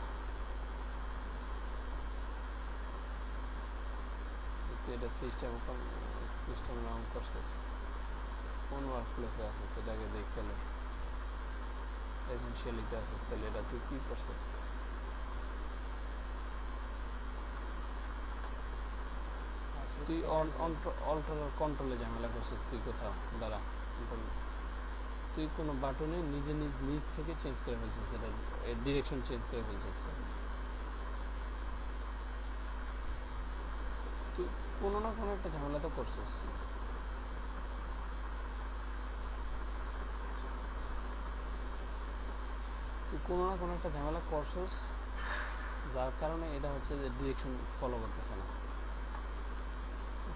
তুই এটা সিস্টেম রং করছিস, কোন ওয়ার্ক প্লেসে আছে সেটাকে দেখে লো। এসেনশিয়ালিতে আছিস, তাহলে এটা তুই কী করছিস? তুই অল্টার কন্ট্রোলে ঝামেলা করছিস। তুই কোথাও দাঁড়া, কন্ট্রোল তুই কোনো বাটনে নিজে নিজ থেকে চেঞ্জ করে ফেলছিস, এটা ডিরেকশন চেঞ্জ করে ফেলছিস। তুই কোনো না কোনো একটা ঝামেলা তো করছিস। তুই কোনো না কোনো একটা ঝামেলা করছিস, যার কারণে এটা হচ্ছে যে ডিরেকশন ফলো করতেছে না।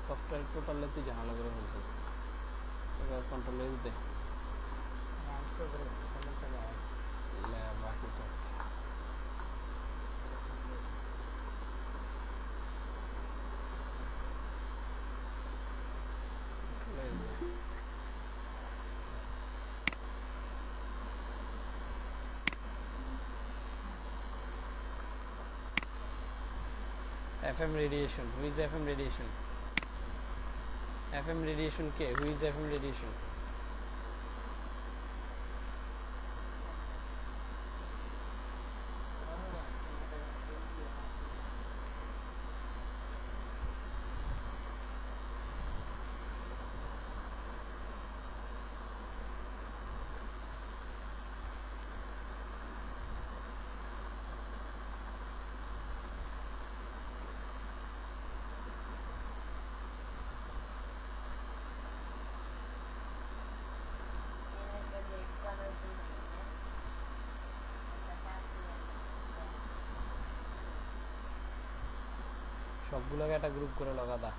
সফটওয়্যার টোটালে তুই ঝামেলা করে ফেলছিস। এবার কন্ট্রোল এস দে, বাকি তো FM radiation. Who is FM radiation? FM radiation K? Who is FM radiation? সবগুলোকে একটা গ্রুপ করে লো। গাদা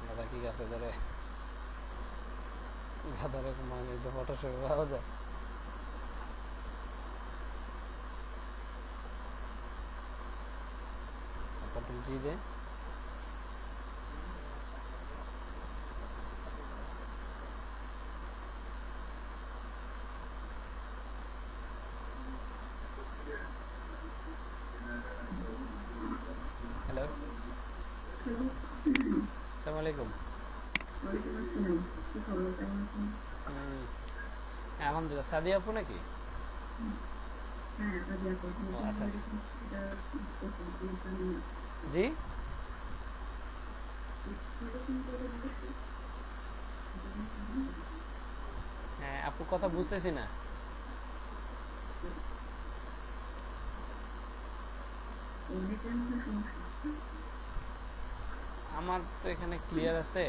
গাদা কি আছে ধরে, গাদার মানে তো ফটোশপে পাওয়া যায়। কন্ট্রোল জি দে। হ্যালো, আসসালামু আলাইকুম। আলহামদুলিল্লাহ। সাদিয়া আপু নাকি? আচ্ছা আচ্ছা, জি হ্যাঁ, আপু কথা বুঝতেছি না। আমার তো এখানে ক্লিয়ার আছে।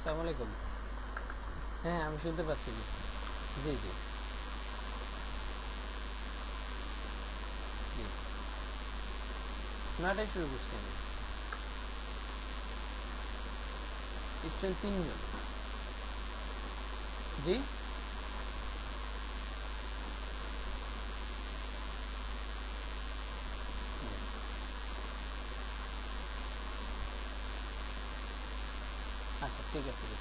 আসসালামু আলাইকুম। হ্যাঁ আমি শুনতে পাচ্ছি। জি জি জি নয়টায় শুরু করছি আমি। স্টুডেন্ট 3 জন। জি আচ্ছা ঠিক আছে জি,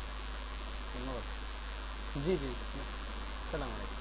ধন্যবাদ। জি জি আসসালামু আলাইকুম।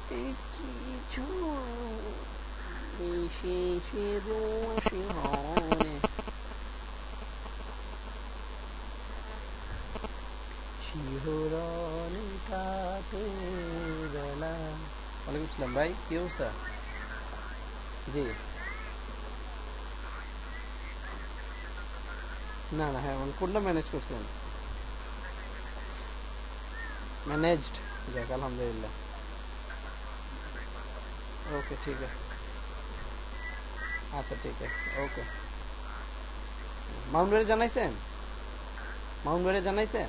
কিছু বিশেষের শিহরণে শিহরণে কাটে বেলা। ওয়ালাইকুম আসসালাম ভাই, কি অবস্থা? জি না না, হ্যাঁ কোনটা ম্যানেজ করছেন? ম্যানেজড, যাক আলহামদুলিল্লাহ। ওকে ঠিক আছে, আচ্ছা ঠিক আছে ওকে। মাউন্ট ব্যারে জানাইছেন? মাউন্ট ব্যারে জানাইছেন?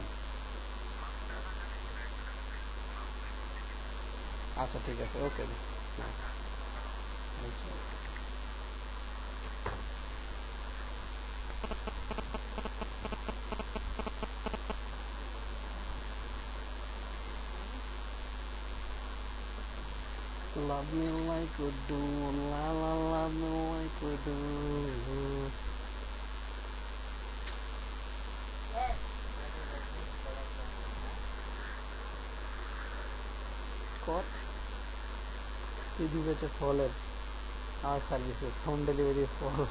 আচ্ছা ঠিক আছে ওকে। হ্যাঁ আচ্ছা। Love me like you do, la la, love me like you do. কট তুই দিবেছে ফলের আর সার্ভিসেস হোম ডেলিভারি ফল।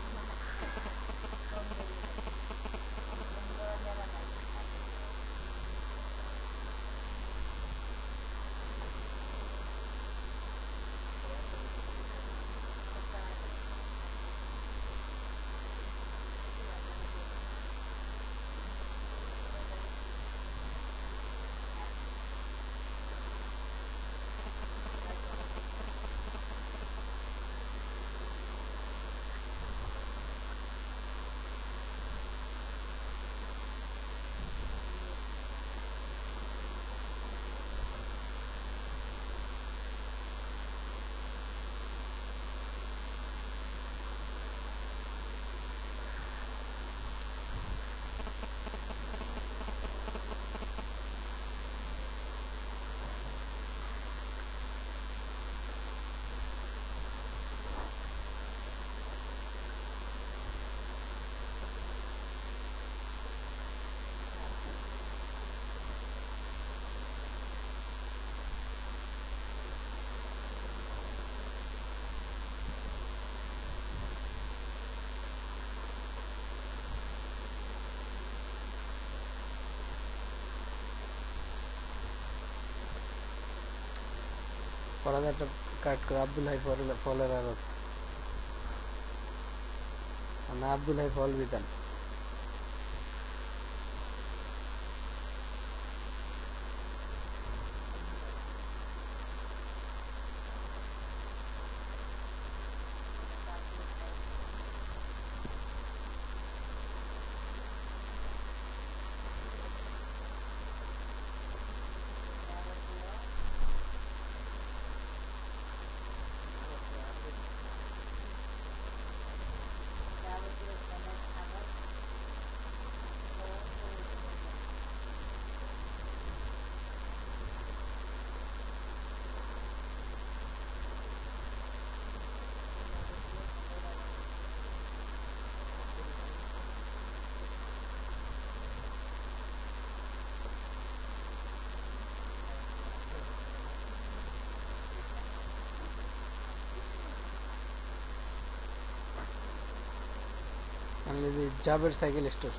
পড়াতে একটা কাট করে আব্দুল হাই ফলের আড়ত, না আব্দুল হাই ফল বিতান। এই যে জাবের সাইকেল স্টোর।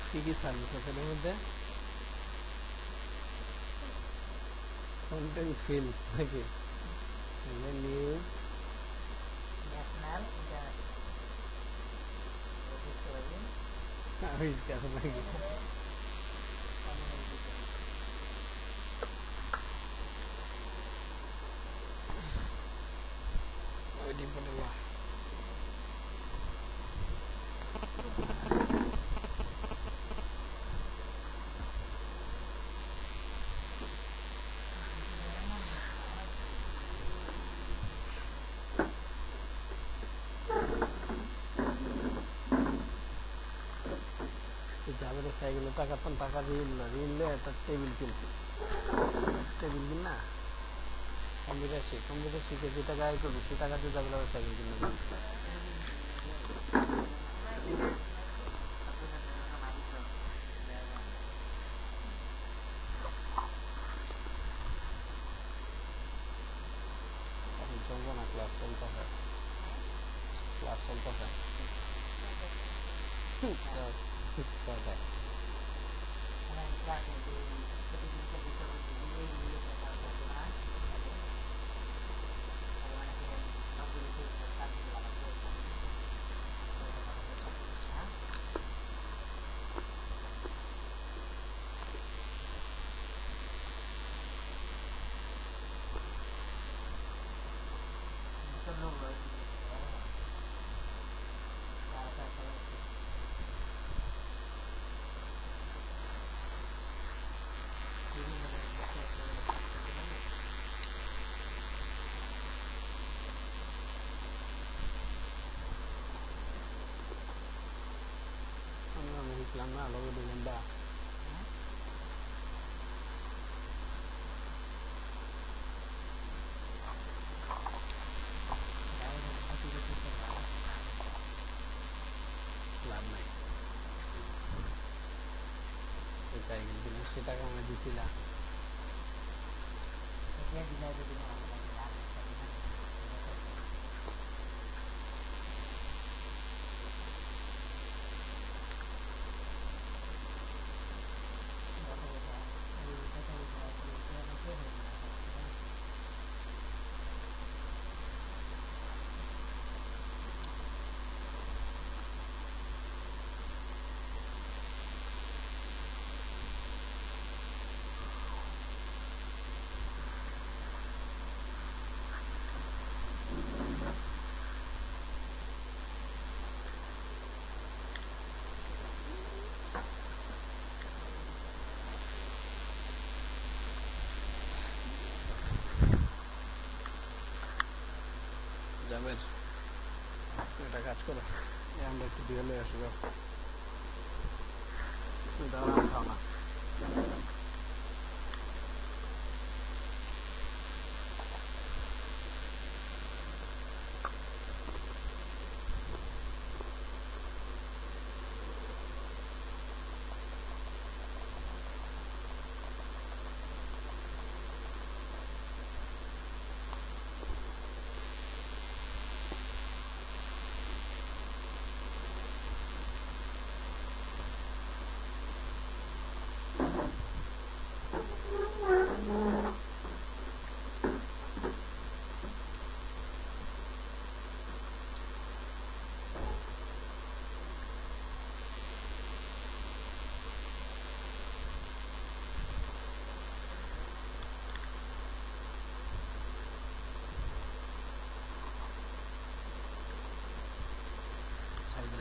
কি কি সার্ভিস আছে এর মধ্যে? কন্টেন্ট ফিল নাকি নিউজ ন্যাশনাল আবিষ্কার নাকি Alhamdulillah. যাদের সাইকেলে টাকা ঋণ একটা টেবিল কিনতে টেবিল কিন না কম্পিউটার শিখে যে টাকা আয় করবে সে টাকা দিয়ে যাবে সাইকেল কিনে চলবো না ক্লাস চলতেছে Lang na lo di ganda. লাভ নাই সাইকেল কিনে সে টাকা আমি দিছিলাম যাবেন এটা কাজ করো আমরা একটু দিয়ে লয়ে আসবো দাঁড়ান খাও না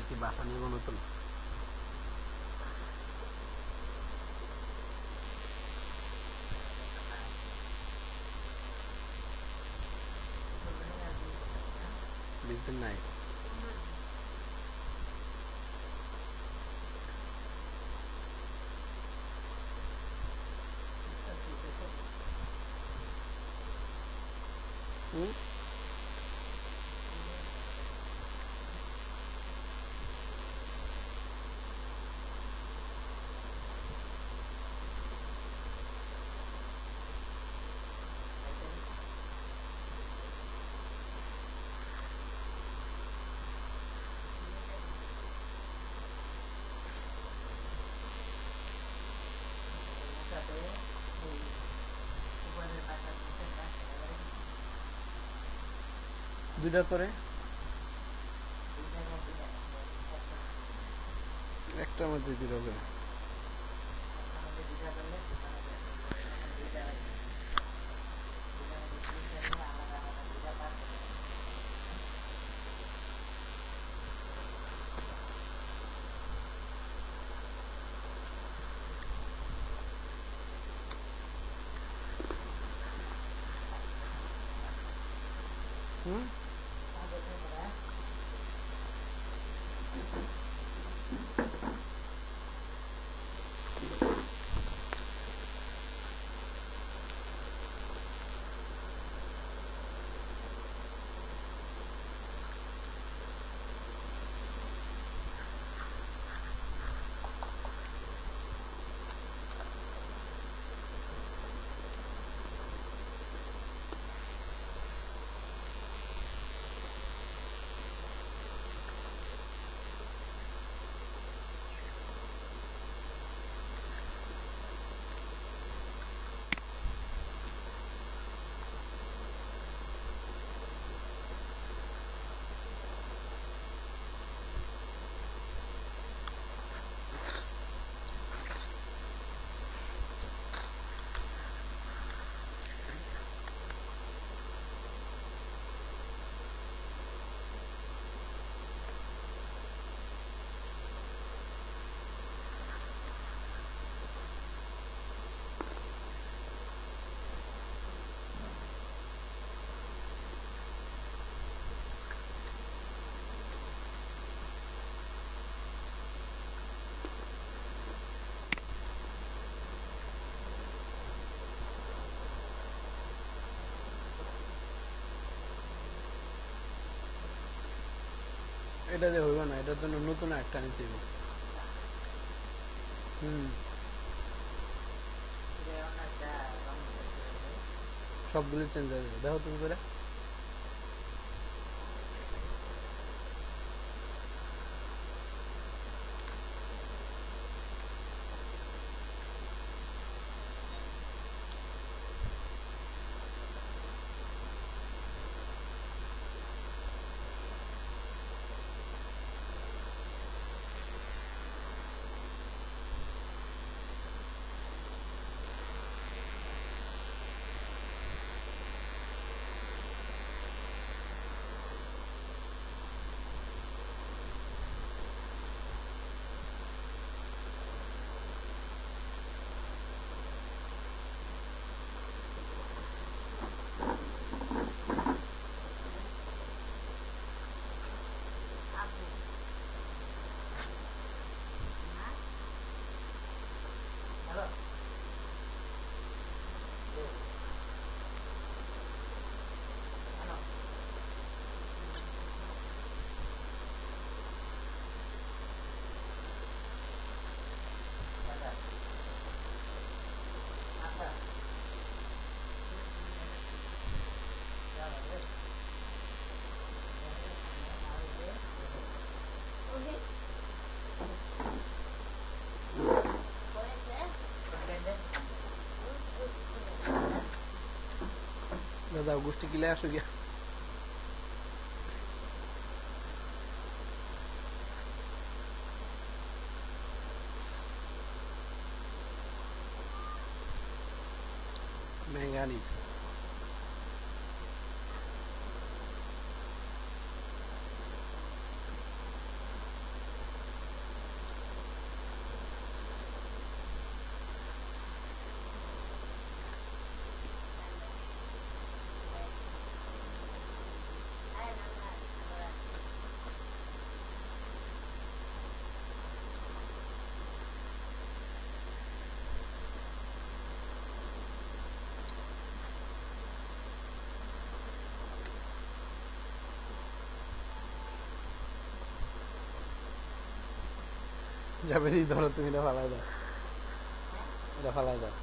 কি বাসা নিব নতুন বিজনেস নাই দুইটা করে একটার মধ্যে দুইটা করে হুম এটা যে হইব না, এটার জন্য নতুন একটা নিতে হবে। সবগুলো চেঞ্জ হয়ে যাবে, দেখো তুমি করে। দাদা গোষ্ঠী কিলে আসো গিয়া। महंगा नहीं था। যাবে ধরো তুমি, এটা ফালাই দাও, এটা ফালাই দাও।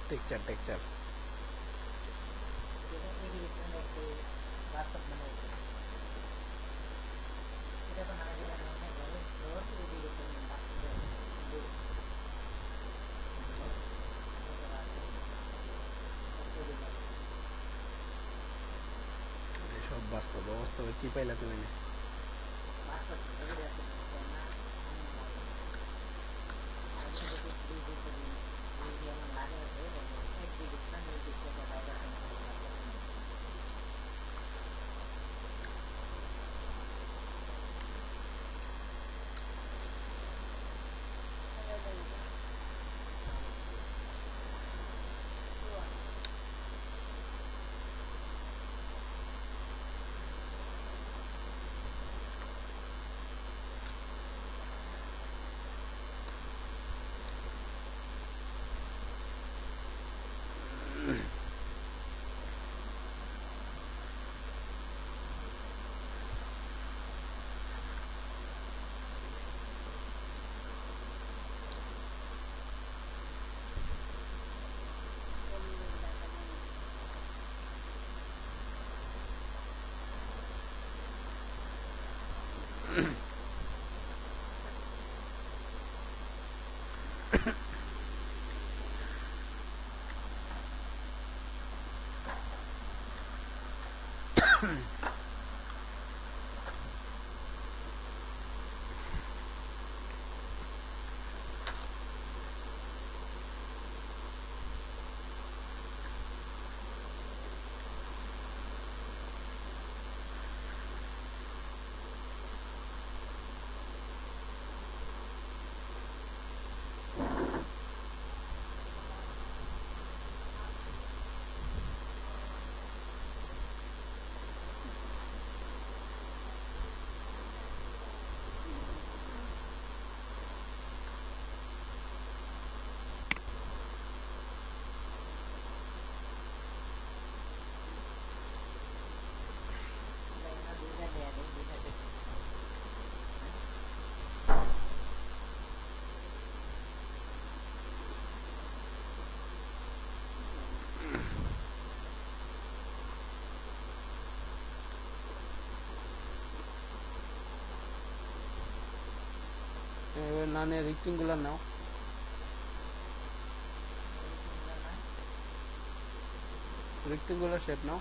टेक्चर टेक्चर সব বাস্তব, বাস্তবে কি পাইলা তুমি? নানে রিক্টিংগুলো নাও, রিক্টিংগুলো শেপ নাও।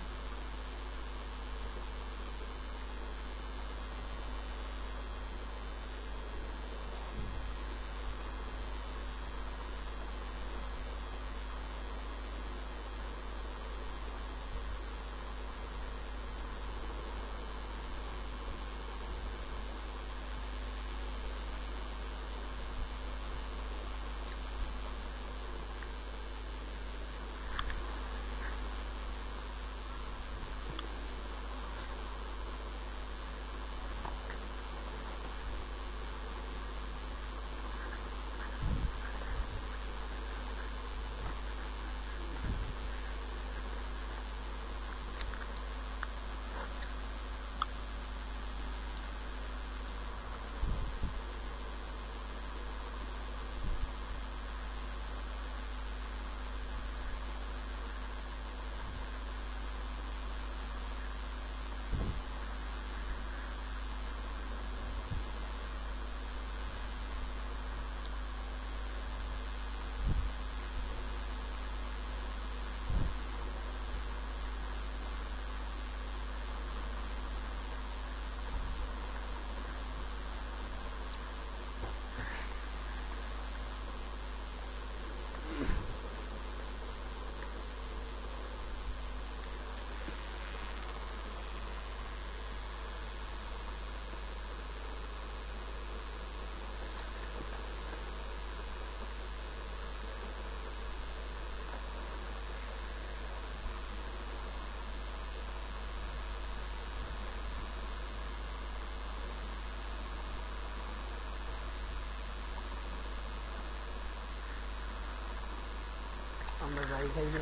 আমরা যাই খাই না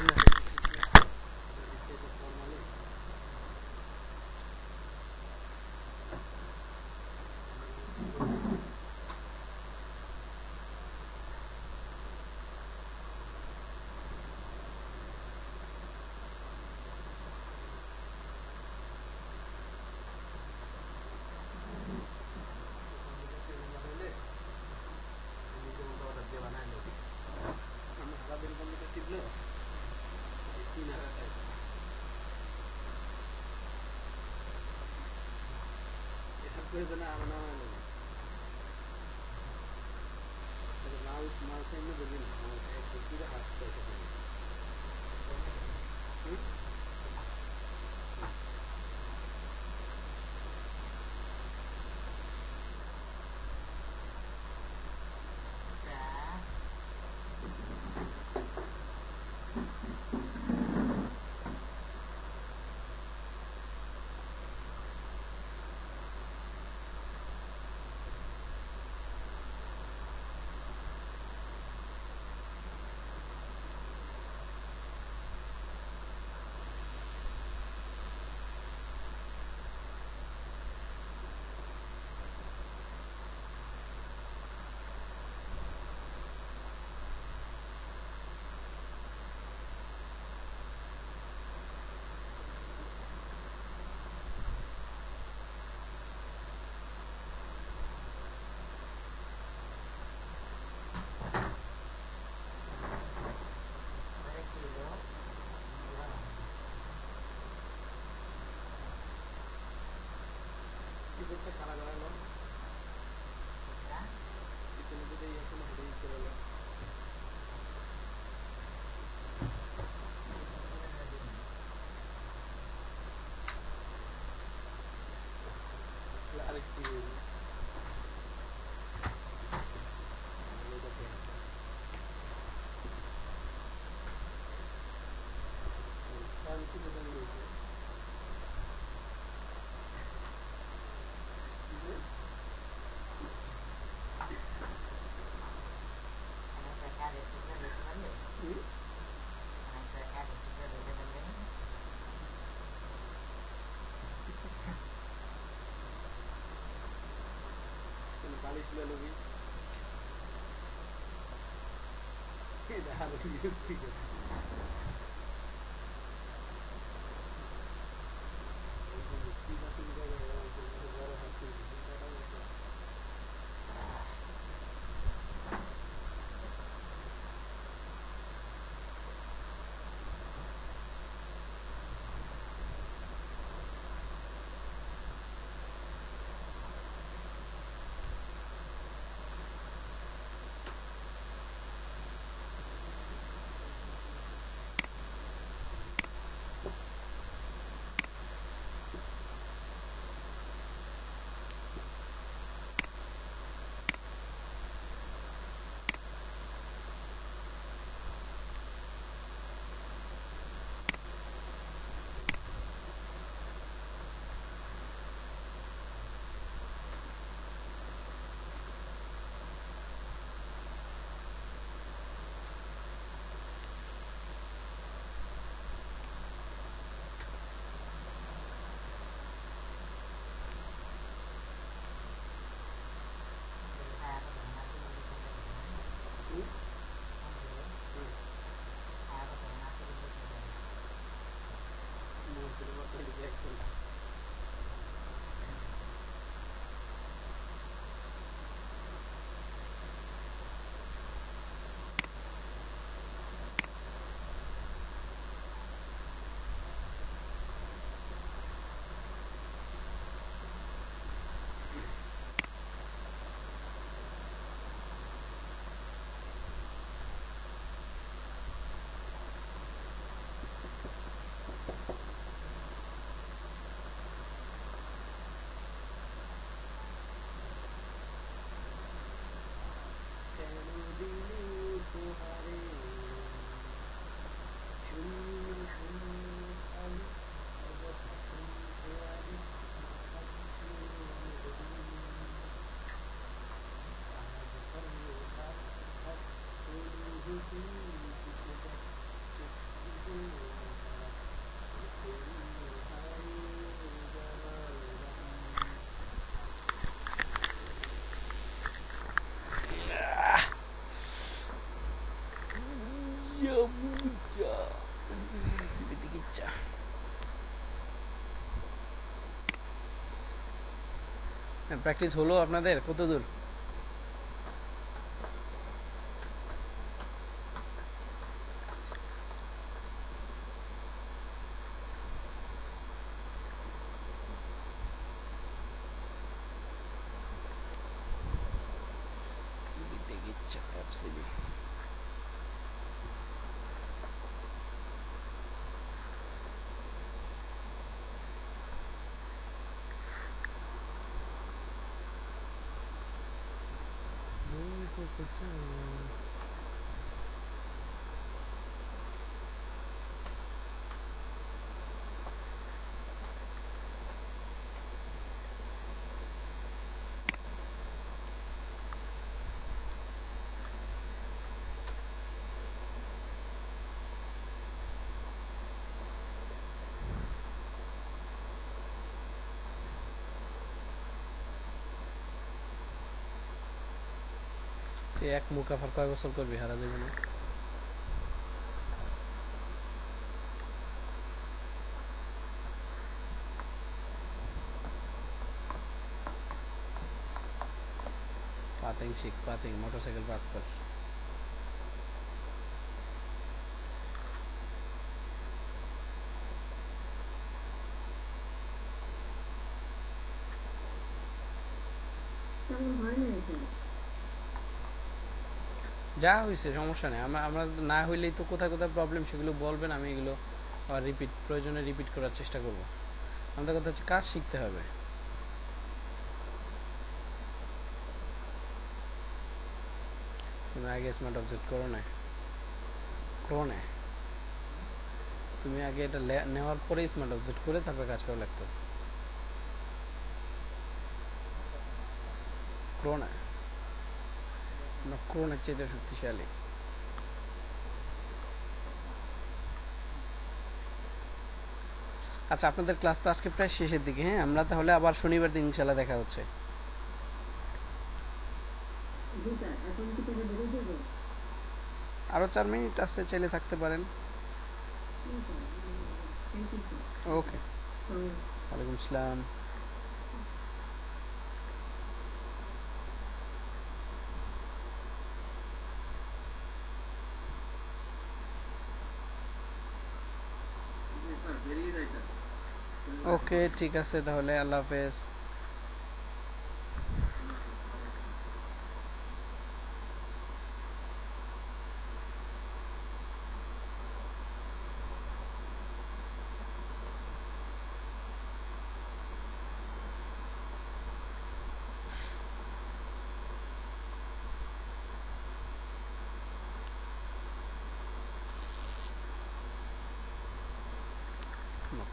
প্রয়োজনে আর না হয় না মাউস মাউস এমনি দেবি না মাউস একটু পুরো হাত করে দেবি কি করতে খারাপ গেল পিছনে যদি এখন হেঁটে চলে গেল আরেকটি বালিশ লবি আরো বিরক্তি করে বড় হাত প্র্যাকটিস হলো আপনাদের কত দূর সিবি তুই এক মুকাফার কয় বছর করবি হারা জীবনে? পাতিং শিখ, পাতিং মোটরসাইকেল পাত কর। তেমন হয় না এখানে। যা হয়েছে সমস্যা নেই, আমরা আমরা না হইলেই তো কোথায় কোথায় প্রবলেম সেগুলো বলবেন, আমি এগুলো আবার প্রয়োজনে রিপিট করার চেষ্টা করব। আমাদের কথা হচ্ছে কাজ শিখতে হবে। তুমি আগে স্মার্ট অবজেক্ট করো না, তুমি আগে এটা নেওয়ার পরে স্মার্ট অবজেক্ট করে তারপরে কাজ করা লাগতো। ক্রোনের চাইতে শক্তিশালী। আচ্ছা, আপনাদের ক্লাস তো আজকে প্রায় শেষের দিকে, হ্যাঁ আমরা তাহলে আবার শনিবার দিন ইনশাল্লাহ দেখা হচ্ছে। জি স্যার, এখন কি থেকে বেরিয়ে যাবো? আরও 4 মিনিট আছে, চাইলে থাকতে পারেন। Thank you sir. ওকে, ওয়ালাইকুম আসসালাম। স্যার বেরিয়ে যাইতেন। ওকে ঠিক আছে, তাহলে আল্লাহ হাফেজ।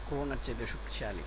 ক্রোনের চাইতে শক্তিশালী।